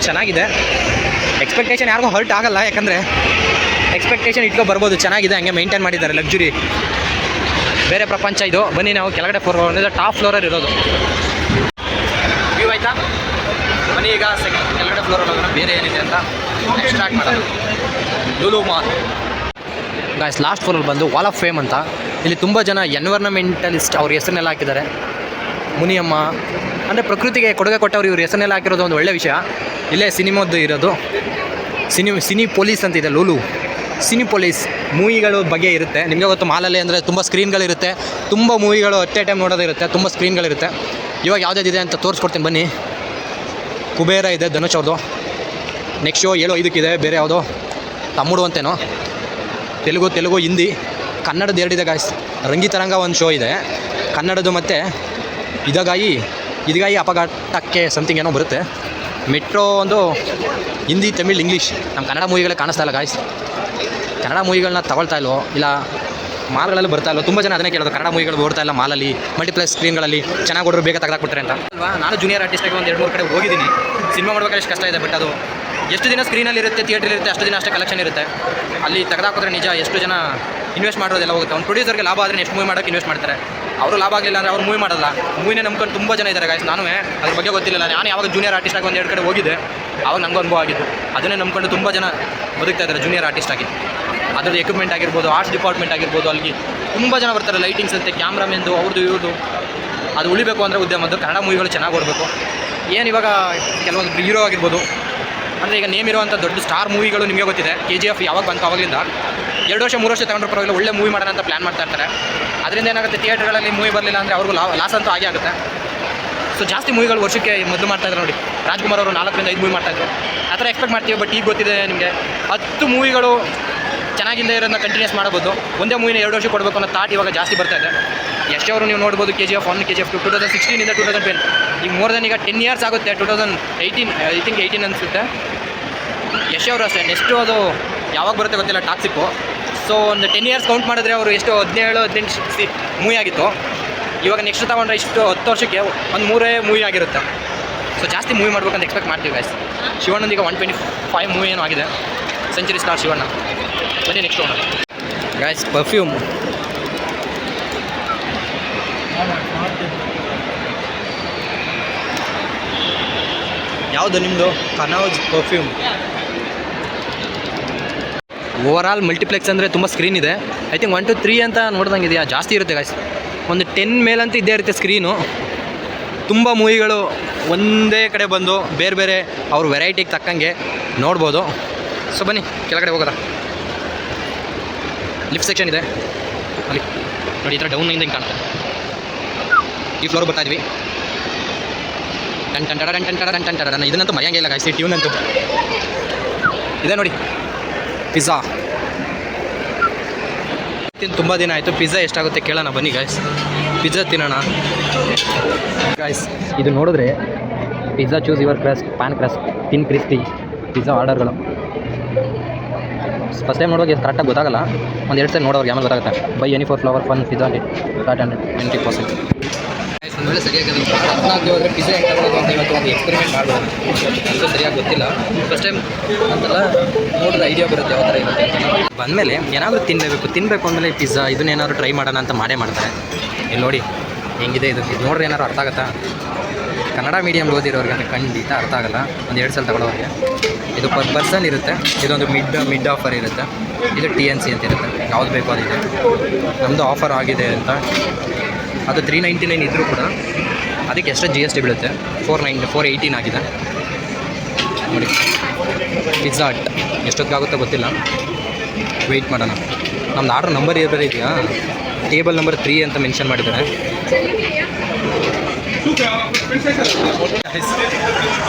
ಚೆನ್ನಾಗಿದೆ. ಎಕ್ಸ್ಪೆಕ್ಟೇಷನ್ ಯಾರಿಗೂ ಹರ್ಟ್ ಆಗಲ್ಲ, ಯಾಕಂದರೆ ಎಕ್ಸ್ಪೆಕ್ಟೇಷನ್ ಇಟ್ಕೊ ಬರ್ಬೋದು. ಚೆನ್ನಾಗಿದೆ, ಹಂಗೆ ಮೇಂಟೈನ್ ಮಾಡಿದ್ದಾರೆ. ಲಕ್ಸುರಿ ಬೇರೆ ಪ್ರಪಂಚ ಇದು. ಬನ್ನಿ ನಾವು ಕೆಳಗಡೆ ಫ್ಲೋರ್, ಟಾಪ್ ಫ್ಲೋರಲ್ಲಿ ಇರೋದು. ವ್ಯೂ ಆಯಿತಾ? ಬನ್ನಿ ಈಗ ಕೆಳಗಡೆ ಫ್ಲೋರಲ್ಲಿ ಹೋಗೋಣ, ಬೇರೆ ಏನಿದೆ ಅಂತ ನೆಕ್ಸ್ಟ್ ಸ್ಟಾರ್ಟ್ ಮಾಡೋದು. Lulu mall guys. ಲಾಸ್ಟ್ ಫ್ಲೋರಲ್ಲಿ ಬಂದು ವಾಲ್ ಆಫ್ ಫೇಮ್ ಅಂತ. ಇಲ್ಲಿ ತುಂಬ ಜನ ಎನ್ವೈರ್ನಮೆಂಟಲಿಸ್ಟ್ ಅವ್ರ ಹೆಸರನ್ನೆಲ್ಲ ಹಾಕಿದ್ದಾರೆ. ಮುನಿಯಮ್ಮ ಅಂದರೆ ಪ್ರಕೃತಿಗೆ ಕೊಡುಗೆ ಕೊಟ್ಟವ್ರು ಇವ್ರ ಹೆಸರನ್ನೆಲ್ಲ ಹಾಕಿರೋದು ಒಂದು ಒಳ್ಳೆಯ ವಿಷಯ. ಇಲ್ಲೇ ಸಿನಿಮಾದ್ದು ಇರೋದು. ಸಿನಿ ಪೊಲೀಸ್ ಅಂತ ಇದೆ ಲೂಲು. ಸಿನಿ ಪೊಲೀಸ್ ಮೂವಿಗಳು ಬಗ್ಗೆ ಇರುತ್ತೆ. ನಿಮಗೆ ಗೊತ್ತು ಮಾಲಲ್ಲಿ ಅಂದರೆ ತುಂಬ ಸ್ಕ್ರೀನ್ಗಳಿರುತ್ತೆ, ತುಂಬ ಮೂವಿಗಳು ಅಟ್ ಎ ಟೈಮ್ ನೋಡೋದಿರುತ್ತೆ, ತುಂಬ ಸ್ಕ್ರೀನ್ಗಳಿರುತ್ತೆ. ಇವಾಗ ಯಾವುದಿದೆ ಅಂತ ತೋರಿಸ್ಕೊಡ್ತೀನಿ ಬನ್ನಿ. ಕುಬೇರ ಇದೆ ಧನುಷ್ ಅವ್ರದ್ದು. ನೆಕ್ಸ್ಟ್ ಶೋ 7:05 ಬೇರೆ ಯಾವುದೋ ತಮ್ಮುಡು ಅಂತೇನೋ. ತೆಲುಗು ಹಿಂದಿ ಕನ್ನಡದ 2 ಇದೆ ಗಾಯ್ಸ್. ರಂಗಿತರಂಗ ಒಂದು ಶೋ ಇದೆ ಕನ್ನಡದ್ದು, ಮತ್ತು ಇದಗಾಗಿ ಅಪಘಾತಕ್ಕೆ ಸಮಥಿಂಗ್ ಏನೋ ಬರುತ್ತೆ. ಮೆಟ್ರೋ ಒಂದು ಹಿಂದಿ, ತಮಿಳ್, ಇಂಗ್ಲೀಷ್. ನಮ್ಮ ಕನ್ನಡ ಮೂವಿಗಳೇ ಕಾಣಿಸ್ತಾ ಇಲ್ಲ ಗಾಯ್ಸ್. ಕನ್ನಡ ಮೂವಿಗಳನ್ನ ತಗೊಳ್ತಾ ಇಲ್ವೋ ಇಲ್ಲ ಮಾಲ್ಗಳಲ್ಲಿ ಬರ್ತಾ ಇಲ್ವೋ? ತುಂಬ ಜನ ಅದನ್ನೇ ಕೇಳೋದು, ಕನ್ನಡ ಮೂವಿಗಳು ಓಡ್ತಾ ಇಲ್ಲ ಮಾಲಲ್ಲಿ, ಮಲ್ಟಿಪ್ಲೆಕ್ಸ್ ಸ್ಕ್ರೀನ್ಗಳಲ್ಲಿ ಚೆನ್ನಾಗಿ ಹೊಡ್ರು ಬೇಗ ತೆಗೆದಾಕ್ಬಿಟ್ರೆ ಅಂತ ಅಲ್ವಾ. ನಾನು ಜೂನಿಯರ್ ಆರ್ಟಿಸ್ಟಾಗಿ ಒಂದು 2-3 ಕಡೆ ಹೋಗಿದ್ದೀನಿ. ಸಿನಿಮಾ ಮಾಡ್ಬೇಕಾದ್ರೆ ಎಷ್ಟು ಕಷ್ಟ ಇದೆ, ಬಟ್ ಅದು ಎಷ್ಟು ದಿನ ಸ್ಕ್ರೀನಲ್ಲಿ ಇರುತ್ತೆ, ಥಿಯೇಟರ್ ಇರುತ್ತೆ, ಅಷ್ಟು ದಿನ ಅಷ್ಟೇ ಕಲೆಕ್ಷನ್ ಇರುತ್ತೆ. ಅಲ್ಲಿ ತೆಗೆದಾಕಿದ್ರೆ ನಿಜ ಎಷ್ಟು ಜನ ಇನ್ವೆಸ್ಟ್ ಮಾಡೋದೆಲ್ಲ ಹೋಗುತ್ತೆ. ಒಂದು ಪ್ರೊಡ್ಯೂಸರ್ಗೆ ಲಾಭ ಆದರೆ ಎಷ್ಟು ಮೂವಿ ಮಾಡೋಕ್ಕೆ ಇನ್ವೆಸ್ಟ್ ಮಾಡ್ತಾರೆ. ಅವರು ಲಾಭ ಆಗಲಿಲ್ಲ ಅಂದರೆ ಅವ್ರು ಮೂವಿ ಮಾಡೋಲ್ಲ. ಮೂವಿನೇ ನಂಬ್ಕೊಂಡು ತುಂಬ ಜನ ಇದ್ದಾರೆ ಗಾಯ್ಸ್. ನಾನು ಅದ್ರ ಬಗ್ಗೆ ಗೊತ್ತಿಲ್ಲ. ನಾನು ಯಾವಾಗ ಜೂನಿಯರ್ ಆರ್ಟಿಸ್ಟಾಗಿ ಒಂದು 2 ಕಡೆ ಹೋಗಿದ್ದೆ, ಆವಾಗ ನನಗೂ ಅನುಭವ ಆಗಿದ್ದು. ಅದನ್ನೇ ನಂಬ್ಕೊಂಡು ತುಂಬ ಜನ ಬದುಕ್ತಾ ಇದ್ದಾರೆ ಜೂನಿಯರ್ ಆರ್ಟಿಸ್ಟಾಗಿ. ಅದರದ್ದು ಎಕ್ವಿಪ್ಮೆಂಟ್ ಆಗಿರ್ಬೋದು, ಆರ್ಟ್ಸ್ ಡಿಪಾರ್ಟ್ಮೆಂಟ್ ಆಗಿರ್ಬೋದು, ಅಲ್ಲಿಗೆ ತುಂಬ ಜನ ಬರ್ತಾರೆ. ಲೈಟಿಂಗ್ಸ್ ಅಂತೆ, ಕ್ಯಾಮ್ರಾಮೆಂದು, ಅವ್ರದ್ದು ಇವ್ರದ್ದು. ಅದು ಉಳಿಬೇಕು ಅಂದರೆ ಉದ್ಯಮದ್ದು ಕನ್ನಡ ಮೂವಿಗಳು ಚೆನ್ನಾಗಿ ಓಡಬೇಕು. ಏನು ಇವಾಗ ಕೆಲವೊಂದು ಹೀರೋ ಆಗಿರ್ಬೋದು, ಅಂದರೆ ಈಗ ನೇಮ್ ಇರುವಂಥ ದೊಡ್ಡ ಸ್ಟಾರ್ ಮೂವಿಗಳು ನಿಮಗೆ ಗೊತ್ತಿದೆ. KGF ಯಾವಾಗ ಬಂತು ಅವಾಗಲಿಂದ 2 ವರ್ಷ 3 ವರ್ಷ ತಗೊಂಡ್ರೆ ಪರವಾಗಿಲ್ಲ, ಒಳ್ಳೆ ಮೂವಿ ಮಾಡೋಣ ಅಂತ ಪ್ಲ್ಯಾನ್ ಮಾಡ್ತಾ ಇರ್ತಾರೆ. ಅದರಿಂದ ಏನಾಗುತ್ತೆ, ಥಿಯೇಟರ್ಗಳಲ್ಲಿ ಮೂವಿ ಬರಲಿಲ್ಲ ಅಂದರೆ ಅವ್ರಿಗೂ ಲಾಸ್ ಅಂತೂ ಆಗೇ ಆಗುತ್ತೆ. ಸೊ ಜಾಸ್ತಿ ಮೂವಿಗಳು ವರ್ಷಕ್ಕೆ ಮೊದಲು ಮಾಡ್ತಾಯಿದ್ರು ನೋಡಿ. ರಾಜ್ಕುಮಾರ್ ಅವರು 4ರಿಂದ 5 ಮೂವಿ ಮಾಡ್ತಾಯಿದ್ರು. ಆ ಥರ ಎಕ್ಸ್ಪೆಕ್ಟ್ ಮಾಡ್ತೀವಿ. ಬಟ್ ಈಗ ಗೊತ್ತಿದೆ ನಿಮಗೆ 10 ಮೂವಿಗಳು ಚೆನ್ನಾಗಿಂದ ಇರೋದನ್ನ ಕಂಟಿನ್ಯೂಸ್ ಮಾಡ್ಬೋದು. ಒಂದೇ ಮೂವಿನ 2 ವರ್ಷ ಕೊಡಬೇಕು ಅನ್ನೋ ಥಾಟ್ ಇವಾಗ ಜಾಸ್ತಿ ಬರ್ತಾ ಇದೆ. ಎಷ್ಟವರು ನೀವು ನೋಡ್ಬೋದು, KGF 1, KGF 2, 2016 2010, ಈಗ ಮೋರ್ ದೆನ್ ಈಗ 10 ಇಯರ್ಸ್ ಆಗುತ್ತೆ. 2018 ಐ ಥಿಂಕ್ 18 ಅನಿಸುತ್ತೆ. ಯಶವರು ಅಷ್ಟೇ. ನೆಕ್ಸ್ಟು ಅದು ಯಾವಾಗ ಬರುತ್ತೆ ಗೊತ್ತಿಲ್ಲ, ಟಾಕ್ಸಿಕ್ಕು. ಸೊ ಒಂದು 10 ಇಯರ್ಸ್ ಕೌಂಟ್ ಮಾಡಿದ್ರೆ ಅವರು ಎಷ್ಟು 17-18 ಮೂವಿ ಆಗಿತ್ತು. ಇವಾಗ ನೆಕ್ಸ್ಟ್ ತಗೊಂಡ್ರೆ ಇಷ್ಟು 10 ವರ್ಷಕ್ಕೆ ಒಂದು 3 ಮೂವಿ ಆಗಿರುತ್ತೆ. ಸೊ ಜಾಸ್ತಿ ಮೂವಿ ಮಾಡ್ಬೇಕಂತ ಎಕ್ಸ್ಪೆಕ್ಟ್ ಮಾಡ್ತೀವಿ ಗಾಯ್ಸ್. ಶಿವಣ್ಣಂದೀಗ 125 ಮೂವಿ ಏನೋ ಆಗಿದೆ. Century star Shivanna. ಬನ್ನಿ ನೆಕ್ಸ್ಟ್ ಹೋಗೋಣ ಗಾಯ್ಸ್. ಪರ್ಫ್ಯೂಮ್ ಯಾವುದು ನಿಮ್ಮದು? ಕನೌಜ್ ಪರ್ಫ್ಯೂಮ್. ಓವರಾಲ್ ಮಲ್ಟಿಪ್ಲೆಕ್ಸ್ ಅಂದರೆ ತುಂಬ ಸ್ಕ್ರೀನ್ ಇದೆ. ಐ ಥಿಂಕ್ 1 to 3 ಅಂತ ನೋಡ್ದಂಗೆ ಇದೆಯಾ, ಜಾಸ್ತಿ ಇರುತ್ತೆ ಗಾಯ್ಸ್. ಒಂದು 10 ಮೇಲಂತೂ ಇದ್ದೇ ಇರುತ್ತೆ ಸ್ಕ್ರೀನು. ತುಂಬ ಮೂವಿಗಳು ಒಂದೇ ಕಡೆ ಬಂದು ಬೇರೆ ಬೇರೆ ಅವ್ರ ವೆರೈಟಿಗೆ ತಕ್ಕಂಗೆ ನೋಡ್ಬೋದು. ಸೊ ಬನ್ನಿ ಕೆಳಗಡೆ ಹೋಗೋದ. ಲಿಫ್ಟ್ ಸೆಕ್ಷನ್ ಇದೆ ಅಲ್ಲಿ ನೋಡಿ. ಈ ಥರ ಡೌನಿಂದ ಹಿಂಗೆ ಕಾಣುತ್ತೆ. ಈ ಫ್ಲೋರ್ ಬರ್ತಾಯಿದ್ವಿ. ಟನ್ ಇದನ್ನಂತೂ ಮರೆಯಂಗೆ ಇಲ್ಲ ಗಾಯ್ಸ್. ಟ್ಯೂನ್ ಅಂತೂ ಇದೆ ನೋಡಿ. ಪಿಜ್ಜಾ ತುಂಬ ದಿನ ಆಯಿತು. ಪಿಜ್ಜಾ ಎಷ್ಟಾಗುತ್ತೆ ಕೇಳೋಣ ಬನ್ನಿ ಗಾಯ್ಸ್. ಪಿಜ್ಜಾ ತಿನ್ನೋಣ ಗಾಯ್ಸ್. ಇದು ನೋಡಿದ್ರೆ pizza choose your crust, pan crust, thin crispy pizza ಆರ್ಡರ್ಗಳು. ಫಸ್ಟ್ ಟೈಮ್ ನೋಡುವಾಗ ಕರೆಕ್ಟಾಗಿ ಗೊತ್ತಾಗಲ್ಲ. ಒಂದು 2 ಟೈಮ್ ನೋಡೋರಿಗೆ ಆಮೇಲೆ ಗೊತ್ತಾಗುತ್ತೆ. Buy any four flavour fun pizza 520%. ಒಂದು ವೇಳೆ ಸರಿಯಾಗಿ ಅರ್ಥನಾಗಿ ಹೋದರೆ ಪಿಜ್ಜಾ ಹೆಂಗೆ ತಗೊಳ್ಳೋದು ಅಂತ ಇವತ್ತು ಒಂದು ಎಕ್ಸ್ಪೆರಿಮೆಂಟ್ ಮಾಡ್ಬೋದು. ನನಗೂ ಸರಿಯಾಗಿ ಗೊತ್ತಿಲ್ಲ. ಫಸ್ಟ್ ಟೈಮ್ ಅಂತೆಲ್ಲ ನೋಡಿದ್ರೆ ಐಡಿಯಾ ಬರುತ್ತೆ ಯಾವ ಥರ ಇರುತ್ತೆ ಅಂತ. ಬಂದಮೇಲೆ ಏನಾದರೂ ತಿನ್ನಬೇಕು ಅಂದಮೇಲೆ ಪಿಜ್ಜಾ ಇದನ್ನೇನಾದ್ರು ಟ್ರೈ ಮಾಡೋಣ ಅಂತ ಮಾಡ್ತಾರೆ. ಇಲ್ಲಿ ನೋಡಿ ಹೆಂಗಿದೆ ಇದು ನೋಡ್ರಿ. ಏನಾದ್ರು ಅರ್ಥ ಆಗುತ್ತಾ? ಕನ್ನಡ ಮೀಡಿಯಮ್ ಓದಿರೋರಿಗೆ ಖಂಡಿತ ಅರ್ಥ ಆಗೋಲ್ಲ. ಒಂದು 2 ಸಲ ತಗೊಳ್ಳೋರಿಗೆ. ಇದು ಪರ್ ಪರ್ಸನ್ ಇರುತ್ತೆ. ಇದೊಂದು ಮಿಡ್ ಆಫರ್ ಇರುತ್ತೆ. ಇದು TNC ಅಂತ ಇರುತ್ತೆ. ಯಾವ್ದು ಬೇಕೋ ಅದಿದೆ. ನಮ್ಮದು ಆಫರ್ ಆಗಿದೆ ಅಂತ ಅದು 399 ಇದ್ದರೂ ಕೂಡ ಅದಕ್ಕೆ ಎಷ್ಟು GST ಬೀಳುತ್ತೆ. 418 ಆಗಿದೆ ನೋಡಿ. ಪಿಜ್ಜಾ ಹಟ್ ಎಷ್ಟೊತ್ತಿಗಾಗುತ್ತೋ ಗೊತ್ತಿಲ್ಲ. ವೆಯ್ಟ್ ಮಾಡೋಣ. ನಮ್ದು ಆರ್ಡ್ರ್ ನಂಬರ್ ಬೇರೆ ಇದೆಯಾ? ಟೇಬಲ್ ನಂಬರ್ 3 ಅಂತ ಮೆನ್ಷನ್ ಮಾಡಿದ್ದಾರೆ.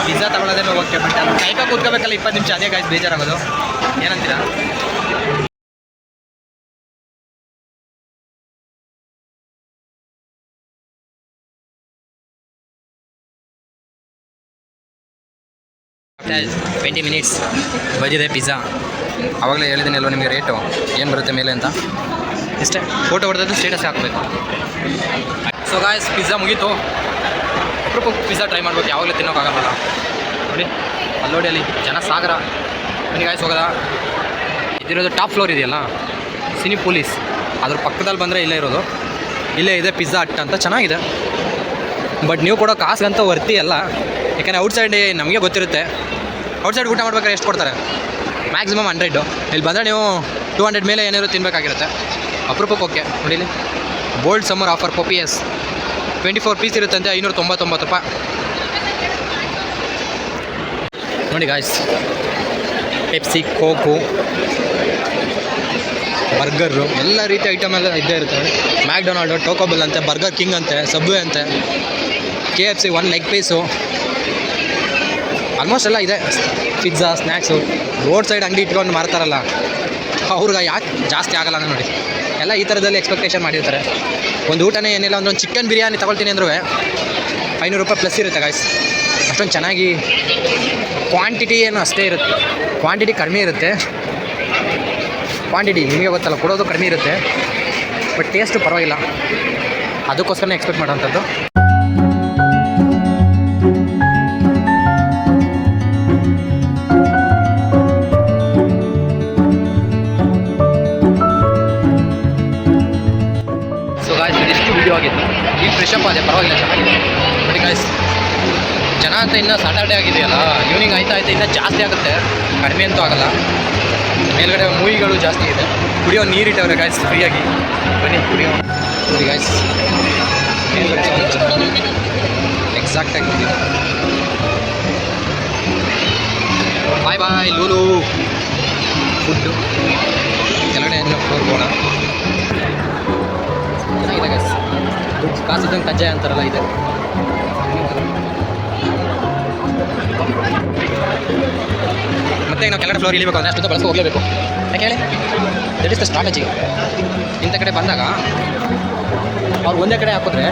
ಪಿಜ್ಜಾ ತಗೊಳ್ಳೋದೇನೋ ಓಕೆ, ಬಟ್ ಅದು ಕೈಕ ಕೂತ್ಕೋಬೇಕಲ್ಲ 20 ನಿಮಿಷ. ಅದೇ ಗಾಯ್ಸ್ ಬೇಜಾರಾಗೋದು. ಏನಂತೀರಾ? ಆಫ್ಟರ್ 20 ಮಿನಿಟ್ಸ್ ಬಂದಿದೆ ಪಿಜ್ಜಾ. ಆವಾಗಲೇ ಹೇಳಿದ್ದೀನಲ್ವ ನಿಮಗೆ ರೇಟು ಏನು ಬರುತ್ತೆ ಮೇಲೆ ಅಂತ. ಇಷ್ಟೇ, ಫೋಟೋ ಹೊಡೆದದ್ದು ಸ್ಟೇಟಸ್ ಹಾಕಬೇಕು. ಸೊ ಗಾಯ್ಸ್, ಪಿಜ್ಜಾ ಮುಗೀತು. ಒಬ್ಬರು ಪಿಜ್ಜಾ ಟ್ರೈ ಮಾಡ್ಬೇಕು. ಯಾವಾಗಲೂ ತಿನ್ನೋಕ್ಕಾಗಲ್ಲ ನೋಡಿ. ಅಲ್ಲೋಡಿ ಅಲ್ಲಿ ಜನ ಸಾಗರ. ಬನ್ನಿ ಗಾಯ್ಸ್ ಹೋಗೋದ. ಇದಿರೋದು ಟಾಪ್ ಫ್ಲೋರ್ ಇದೆಯಲ್ಲ, ಸಿನಿ ಪೊಲೀಸ್, ಅದ್ರ ಪಕ್ಕದಲ್ಲಿ ಬಂದರೆ ಇಲ್ಲೇ ಇರೋದು. ಇಲ್ಲೇ ಇದೆ ಪಿಜ್ಜಾ ಹಟ್ ಅಂತ. ಚೆನ್ನಾಗಿದೆ, ಬಟ್ ನೀವು ಕೊಡೋ ಕಾಸಿಗಂತ ವರ್ತಿ ಅಲ್ಲ. ಯಾಕಂದರೆ ಔಟ್ಸೈಡ್ ನಮಗೆ ಗೊತ್ತಿರುತ್ತೆ. ಔಟ್ಸೈಡ್ ಊಟ ಮಾಡ್ಬೇಕಾದ್ರೆ ಎಷ್ಟು ಕೊಡ್ತಾರೆ? ಮ್ಯಾಕ್ಸಿಮಮ್ 100. ಇಲ್ಲಿ ಬಂದರೆ ನೀವು 200 ಮೇಲೆ ಏನಾದ್ರು ತಿನ್ನಬೇಕಾಗಿರುತ್ತೆ. ಅಪರೂಪಕ್ಕೆ ಓಕೆ ನೋಡಿ. ಬೋಲ್ಡ್ ಸಮ್ಮರ್ ಆಫರ್ ಪೊಪಿಯಸ್ 24 ಪೀಸ್ ಇರುತ್ತಂತೆ, 599 ರೂಪಾಯಿ ನೋಡಿ ಗಾಯ್ಸ್. ಪೆಪ್ಸಿ, ಕೋಕು, ಬರ್ಗರು, ಎಲ್ಲ ರೀತಿ ಐಟಮ್ ಎಲ್ಲ ಇದ್ದೇ ಇರುತ್ತೆ ನೋಡಿ. ಮ್ಯಾಕ್ಡೊನಾಲ್ಡು, ಟೋಕೋಬೆಲ್ ಅಂತೆ, ಬರ್ಗರ್ ಕಿಂಗ್ ಅಂತೆ, ಸಬ್ವೆ ಅಂತೆ, KFC 1 ಲೆಗ್ ಪೀಸು, ಆಲ್ಮೋಸ್ಟ್ ಎಲ್ಲ ಇದೆ. Pizza, snacks. ರೋಡ್ ಸೈಡ್ ಅಂಗಡಿ ಇಟ್ಕೊಂಡು ಮಾರ್ತಾರಲ್ಲ ಅವ್ರಿಗೆ ಯಾಕೆ ಜಾಸ್ತಿ ಆಗಲ್ಲ ಅಂದರೆ ನೋಡಿ, ಎಲ್ಲ ಈ ಥರದಲ್ಲಿ ಎಕ್ಸ್ಪೆಕ್ಟೇಷನ್ ಮಾಡಿರ್ತಾರೆ. ಒಂದು ಊಟನೇ ಏನಿಲ್ಲ ಅಂದ್ರೆ ಒಂದು ಚಿಕನ್ ಬಿರಿಯಾನಿ ತೊಗೊಳ್ತೀನಿ ಅಂದ್ರೂ 500 ರೂಪಾಯಿ ಪ್ಲಸ್ ಇರುತ್ತೆ ಗಾಯ್ಸ್. ಅಷ್ಟೊಂದು ಚೆನ್ನಾಗಿ ಕ್ವಾಂಟಿಟಿ ಏನು ಅಷ್ಟೇ ಇರುತ್ತೆ. ಕ್ವಾಂಟಿಟಿ ಕಡಿಮೆ ಇರುತ್ತೆ. ಕ್ವಾಂಟಿಟಿ ನಿಮಗೆ ಗೊತ್ತಲ್ಲ, ಕೊಡೋದು ಕಡಿಮೆ ಇರುತ್ತೆ, ಬಟ್ ಟೇಸ್ಟು ಪರವಾಗಿಲ್ಲ. ಅದಕ್ಕೋಸ್ಕರನೇ ಎಕ್ಸ್ಪೆಕ್ಟ್ ಮಾಡೋವಂಥದ್ದು. ಆಗಿತ್ತು ಈಗ ಫ್ರೆಶ್ ಅಪ್ ಆಗಿದೆ, ಪರವಾಗಿಲ್ಲ, ಚೆನ್ನಾಗಿದೆ. ಬಟ್ ಗಾಯ್ಸ್, ಜನ ಅಂತ ಇನ್ನೂ ಸಾಟರ್ಡೇ ಆಗಿದೆಯಲ್ಲ, ಈವ್ನಿಂಗ್ ಆಯ್ತಾ ಇನ್ನೂ ಜಾಸ್ತಿ ಆಗುತ್ತೆ, ಕಡಿಮೆ ಅಂತೂ ಆಗಲ್ಲ. ಮೇಲ್ಗಡೆ ಮೂವಿಗಳು ಜಾಸ್ತಿ ಇದೆ. ಕುಡಿಯೋ ನೀರು ಇಟ್ಟವ್ರೆ ಗಾಯ್ಸ್ ಫ್ರೀಯಾಗಿ. ಬನ್ನಿ ಕುಡಿಯೋ ನೋಡಿ ಗಾಯ್ಸ್. ಎಕ್ಸಾಕ್ಟಾಗಿ ಬಾಯ್ ಬಾಯ್ ಲೂಲು ಫುಡ್ಡು. ಕೆಳಗಡೆ ಏನೋ ಫ್ಲೋರ್ ಹೋಗೋಣ. ಚೆನ್ನಾಗಿದೆ ಗಾಯ್ಸ್. ದುಡ್ಡು ಕಾಸಿದ್ದಂಗೆ ಕಜ್ಜಾಯ ಅಂತಾರಲ್ಲ, ಇದೆ. ಮತ್ತೆ ನಾವು ಕೆಳಗಡೆ ಫ್ಲೋರ್ ಇಳಿಬೇಕು ಅಂದರೆ ಅಷ್ಟೊಂದು ಬಳಸ್ಕೊ ಹೋಗಲೇಬೇಕು. ಯಾಕೆ ಹೇಳಿ, ದಟ್ ಇಸ್ ದ ಸ್ಟ್ರಾಟಜಿ. ಇಂಥ ಕಡೆ ಬಂದಾಗ ಅವ್ರು ಒಂದೇ ಕಡೆ ಹಾಕಿದ್ರೆ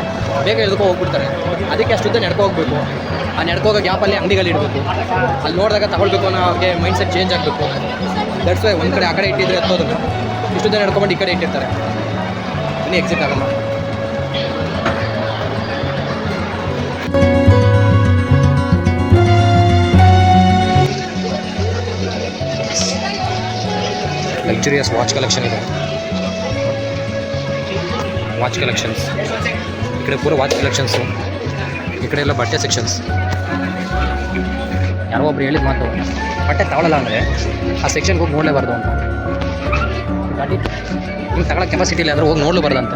ಬೇಗ ಎಳ್ಕೊ ಹೋಗ್ಬಿಡ್ತಾರೆ. ಅದಕ್ಕೆ ಅಷ್ಟುದ್ದ ನಡ್ಕೊ ಹೋಗಬೇಕು. ಆ ನಡ್ಕೋಗೋ ಗ್ಯಾಪಲ್ಲಿ ಅಂಗಡಿಗಳು ಇಡಬೇಕು. ಅಲ್ಲಿ ನೋಡಿದಾಗ ತಗೊಳ್ಬೇಕು ಅನ್ನೋ ಅವ್ರಿಗೆ ಮೈಂಡ್ ಸೆಟ್ ಚೇಂಜ್ ಆಗಬೇಕು. ದಟ್ಸ್ ವೈ ಒಂದು ಕಡೆ ಆ ಕಡೆ ಇಟ್ಟಿದ್ರೆ ಎತ್ತೋದನ್ನು ಇಷ್ಟುದ್ದ ನಡ್ಕೊಂಬಂದು ಈ ಕಡೆ ಇಟ್ಟಿರ್ತಾರೆ. ಇನ್ನೂ ಎಕ್ಸಿಟ್ ಆಗಲ್ಲ. ಲಕ್ಸುರಿಯಸ್ ವಾಚ್ ಕಲೆಕ್ಷನ್ ಇದೆ. ವಾಚ್ ಕಲೆಕ್ಷನ್ಸ್ ಈ ಕಡೆ ಪೂರ ವಾಚ್ ಕಲೆಕ್ಷನ್ಸು, ಈ ಕಡೆ ಎಲ್ಲ ಬಟ್ಟೆ ಸೆಕ್ಷನ್ಸ್. ಯಾರೋ ಒಬ್ರು ಹೇಳಿದ ಮಾತು, ಬಟ್ಟೆ ತಗೊಳ್ಳಲ್ಲ ಅಂದರೆ ಆ ಸೆಕ್ಷನ್ಗೆ ಹೋಗಿ ನೋಡಲೇಬಾರ್ದು ಅಂತ. ಗಾಡಿ ನಿಮ್ಗೆ ತಗೊಳ್ಳೋ ಕೆಪಾಸಿಟಿ ಇಲ್ಲ ಅಂದರೆ ಹೋಗಿ ನೋಡಲೇಬಾರ್ದು ಅಂತ.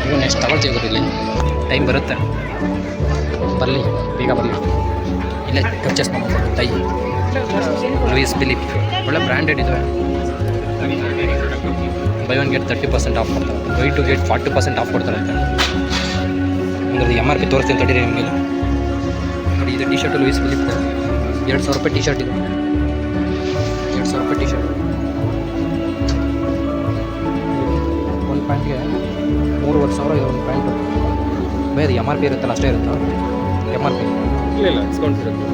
ನೀವು ನೆಕ್ಸ್ಟ್ ತಗೊಳ್ತೀವಿ ಗೊತ್ತಿಲ್ಲ, ಟೈಮ್ ಬರುತ್ತೆ, ಬರಲಿ, ಬೇಗ ಬರಲಿ. ಇಲ್ಲೇ ಪರ್ಚೇಸ್ ಮಾಡ್ಬೋದು. ಟೈ ಲೂಯಿಸ್ ಫಿಲಿಪ್ ಒಳ್ಳೆ ಬ್ರ್ಯಾಂಡೆಡ್ ಇದೆ. ಬೈ 1 ಗೆಟ್ 30% ಆಫ್ ಕೊಡ್ತಾರೆ. ಬೈ 2 ಗೆಟ್ 40% ಆಫ್ ಕೊಡ್ತಾರೆ ಅಂತ. ಅಂದರೆ MRP ತೋರಿಸ್ತೀನಿ ತಡೀರಿ ನಿಮಗೆ. ನೋಡಿ, ಇದು ಟಿ ಶರ್ಟು ಲೂಯಿಸ್ ಫಿಲಿಪ್ 2000 ರೂಪಾಯಿ ಟಿ ಶರ್ಟ್ ಇದೆ. 2000 ರೂಪಾಯಿ ಟಿ ಶರ್ಟ್. ಇದು MRP ಇರುತ್ತಲ್ಲ ಅಷ್ಟೇ ಇರುತ್ತಾ? MRP ಇಲ್ಲ ಡಿಸ್ಕೌಂಟ್ ಇರುತ್ತೆ.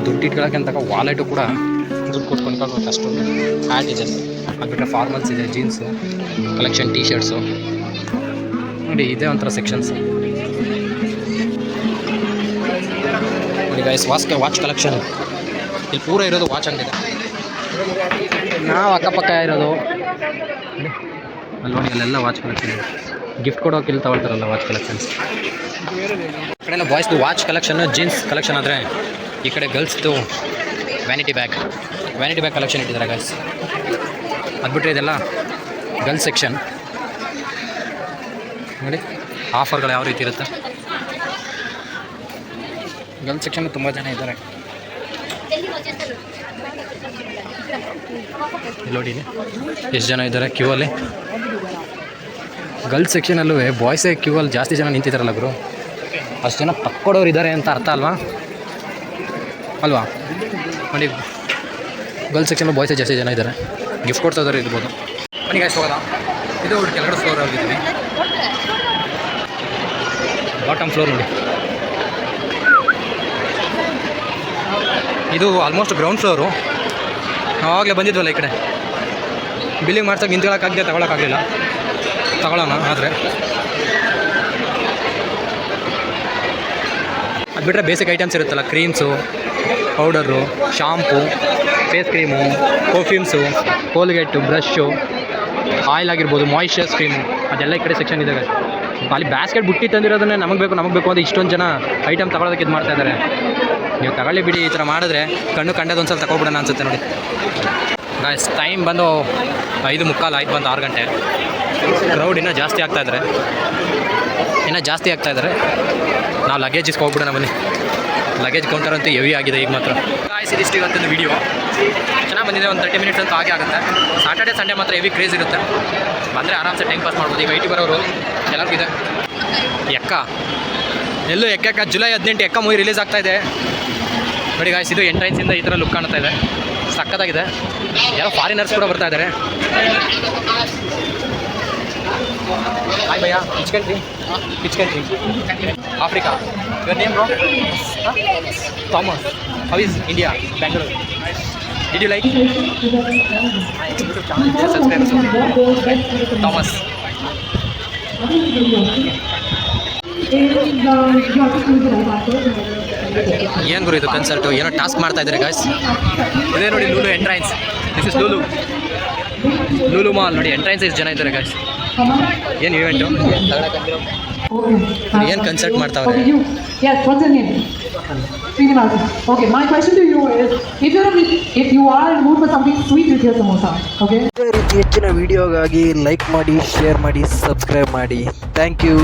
ದುಡ್ಡು ಇಟ್ಕೊಳ್ಳೋಕೆ ಅಂತ ವಾಲೆಟು ಕೂಡ ದುಡ್ಡು ಕೊಟ್ಕೊಂಡು ಅಷ್ಟು ಹ್ಯಾಟ್ ಇದೆ. ಅದು ಬಿಟ್ಟರೆ ಫಾರ್ಮಲ್ಸ್ ಇದೆ, ಜೀನ್ಸು ಕಲೆಕ್ಷನ್, ಟೀ ಶರ್ಟ್ಸು ನೋಡಿ. ಇದೇ ಒಂಥರ ಸೆಕ್ಷನ್ಸ್ ನೋಡಿ ಗೈಸ್. ವಾಚ್ ಕಲೆಕ್ಷನ್ ಇಲ್ಲಿ ಪೂರ ಇರೋದು ವಾಚ್ ಅಂಗಡಿ. ನಾವು ಅಕ್ಕಪಕ್ಕ ಇರೋದು ಅಲ್ಲಿ ನೋಡಿ, ಅಲ್ಲೆಲ್ಲ ವಾಚ್ ಕಲೆಕ್ಷನ್. ಗಿಫ್ಟ್ ಕೊಡೋಕೆ ಇಲ್ಲಿ ತಗೊಳ್ತಾರಲ್ಲ ವಾಚ್ ಕಲೆಕ್ಷನ್ಸ್. ಈ ಕಡೆ ಬಾಯ್ಸ್ದು ವಾಚ್ ಕಲೆಕ್ಷನ್ನು, ಜೀನ್ಸ್ ಕಲೆಕ್ಷನ್ ಆದರೆ ಈ ಕಡೆ ಗರ್ಲ್ಸ್ದು ವ್ಯಾನಿಟಿ ಬ್ಯಾಗ್ ಕಲೆಕ್ಷನ್ ಇಟ್ಟಿದ್ದಾರೆ ಗೈಸ್. ಅದು ಬಿಟ್ಟರೆ ಇದೆಲ್ಲ ಗರ್ಲ್ಸ್ ಸೆಕ್ಷನ್ ನೋಡಿ. ಆಫರ್ಗಳು ಯಾವ ರೀತಿ ಇರುತ್ತೆ. ಗರ್ಲ್ಸ್ ಸೆಕ್ಷನ್ ತುಂಬ ಜನ ಇದ್ದಾರೆ ನೋಡಿ. ಎಷ್ಟು ಜನ ಇದ್ದಾರೆ ಕ್ಯೂ ಅಲ್ಲಿ. ಗರ್ಲ್ಸ್ ಸೆಕ್ಷನಲ್ಲೂ ಬಾಯ್ಸೇ ಕ್ಯೂ ಅಲ್ಲಿ ಜಾಸ್ತಿ ಜನ ನಿಂತಿದ್ದಾರಲ್ಲ ಗುರು. ಅಷ್ಟು ಜನ ತಕ್ಕೊಡೋರು ಇದ್ದಾರೆ ಅಂತ ಅರ್ಥ ಅಲ್ವಾ ನೋಡಿ. ಗರ್ಲ್ಸ್ ಸೆಕ್ಷನಲ್ಲಿ ಬಾಯ್ಸೇ ಜಾಸ್ತಿ ಜನ ಇದ್ದಾರೆ. ಗಿಫ್ಟ್ ಕೊಡ್ತಾಯಿದ್ದಾರೆ ಇರ್ಬೋದು. ಬನ್ನಿ ಗೈಸ್ ಹೋಗೋದಾ. ಇದು ಕೆಳಗಡೆ ಫ್ಲೋರ್ ಹೋಗಿದ್ದೀವಿ. ಬಾಟಮ್ ಫ್ಲೋರ್ ನೋಡಿ. ಇದು ಆಲ್ಮೋಸ್ಟ್ ಗ್ರೌಂಡ್ ಫ್ಲೋರು. ಆವಾಗಲೇ ಬಂದಿದ್ವಲ್ಲ ಈ ಕಡೆ. ಬಿಲ್ಲಿಂಗ್ ಮಾಡ್ಸೋಕೆ ನಿಂತ್ಕೊಳ್ಳೋಕ್ಕಾಗದೆ ತಗೊಳಕ್ಕಾಗಲಿಲ್ಲ. ತಗೊಳ್ಳೋಣ ಆದರೆ ಅದು ಬಿಟ್ಟರೆ ಬೇಸಿಕ್ ಐಟಮ್ಸ್ ಇರುತ್ತಲ್ಲ, creams, powder, shampoo, face cream, perfumes, Colgate, brush, oil ಆಗಿರ್ಬೋದು, ಮಾಯಿಶ್ಚರ್ಸ್ ಕ್ರೀಮು, ಅದೆಲ್ಲ ಈ ಕಡೆ ಸೆಕ್ಷನ್ ಇದೆ. ಅಲ್ಲಿ ಬ್ಯಾಸ್ಕೆಟ್ ಬುಟ್ಟಿ ತಂದಿರೋದನ್ನೇ ನಮಗೆ ಬೇಕು ಅಂತ ಇಷ್ಟೊಂದು ಜನ ಐಟಮ್ ತಗೊಳ್ಳೋದಕ್ಕೆ ಇದು ಮಾಡ್ತಾಯಿದ್ದಾರೆ. ನೀವು ತಗೊಳ್ಳಿ ಬಿಡಿ, ಈ ಥರ ಮಾಡಿದ್ರೆ ಕಂಡದೊಂದ್ಸಲ ತಗೊಬಿಡೋಣ ಅನ್ಸುತ್ತೆ ನೋಡಿ. ಗಾಯ್ಸ್ ಟೈಮ್ ಬಂದು 5:45 ಆಯ್ತು, ಬಂದು 6 ಗಂಟೆ. ಕ್ರೌಡ್ ಇನ್ನೂ ಜಾಸ್ತಿ ಆಗ್ತಾಯಿದ್ದಾರೆ. ನಾವು ಲಗೇಜ್ ಹೋಗ್ಬಿಡೋಣ ಬನ್ನಿ. ಲಗೇಜ್ ಕೌಂಟರ್ ಅಂತೂ ಹೆವಿ ಆಗಿದೆ ಈಗ ಮಾತ್ರ. ಗಾಯ್ಸ್ ಇದಿಷ್ಟಿಗೆ ಅಂತಂದು ವೀಡಿಯೋ ಚೆನ್ನಾಗಿ ಬಂದಿದೆ. ಒಂದು 30 ಮಿನಿಟ್ಸ್ ಅಂತೂ ಹಾಗೆ ಆಗುತ್ತೆ. ಸಾಟರ್ಡೆ ಸಂಡೇ ಮಾತ್ರ ಹೆವಿ ಕ್ರೇಜ್ ಇರುತ್ತೆ. ಬಂದರೆ ಆರಾಮ್ಸೆ ಟೈಮ್ ಪಾಸ್ ಮಾಡ್ಬೋದು. ಈಗ 80 ಬರೋರು ಎಲ್ಲರಿಗೂ ಇದೆ. ಎಲ್ಲೂ ಎಕ್ಕ ಜುಲೈ 18 ಎಕ್ಕ ಮೂವಿ ರಿಲೀಸ್ ಆಗ್ತಾಯಿದೆ ನೋಡಿ ಗಾಯ್ಸ್. ಇದು ಎಂಟ್ರೆನ್ಸಿಂದ ಈ ಥರ ಲುಕ್ ಕಾಣ್ತಾ ಇದೆ, ಸಕ್ಕತ್ತಾಗಿದೆ. ಯಾರೋ ಫಾರಿನರ್ಸ್ ಕೂಡ ಬರ್ತಾ ಇದ್ದಾರೆ. ಹಾಯ್ ಭಯ್ಯ, which country? Africa. Your name bro? Thomas. How is India? Bangalore. Did you like? Subscribe Thomas. ಏನು ಗುರು ಇದು ಕನ್ಸರ್ಟು? ಏನೋ ಟಾಸ್ಕ್ ಮಾಡ್ತಾ ಇದ್ದಾರೆ ಗಾಯ್ಸ್. ಇದೇ ನೋಡಿ Lulu entrance. This is Lulu mall ನೋಡಿ. ಎಂಟ್ರೆನ್ಸ್ ಎಷ್ಟು ಜನ ಇದ್ದಾರೆ ಗಾಯ್ಸ್. ಏನು ಇವೆಂಟು? ಏನು ಕನ್ಸರ್ಟ್ ಮಾಡ್ತಾವ್ರೆ? Okay, my question to you is, if you are in mood for something sweet, you hear samosa. Okay. ಇದೇ ರೀತಿ ಹೆಚ್ಚಿನ ವಿಡಿಯೋಗಾಗಿ ಲೈಕ್ ಮಾಡಿ, ಶೇರ್ ಮಾಡಿ, ಸಬ್ಸ್ಕ್ರೈಬ್ ಮಾಡಿ. Thank you.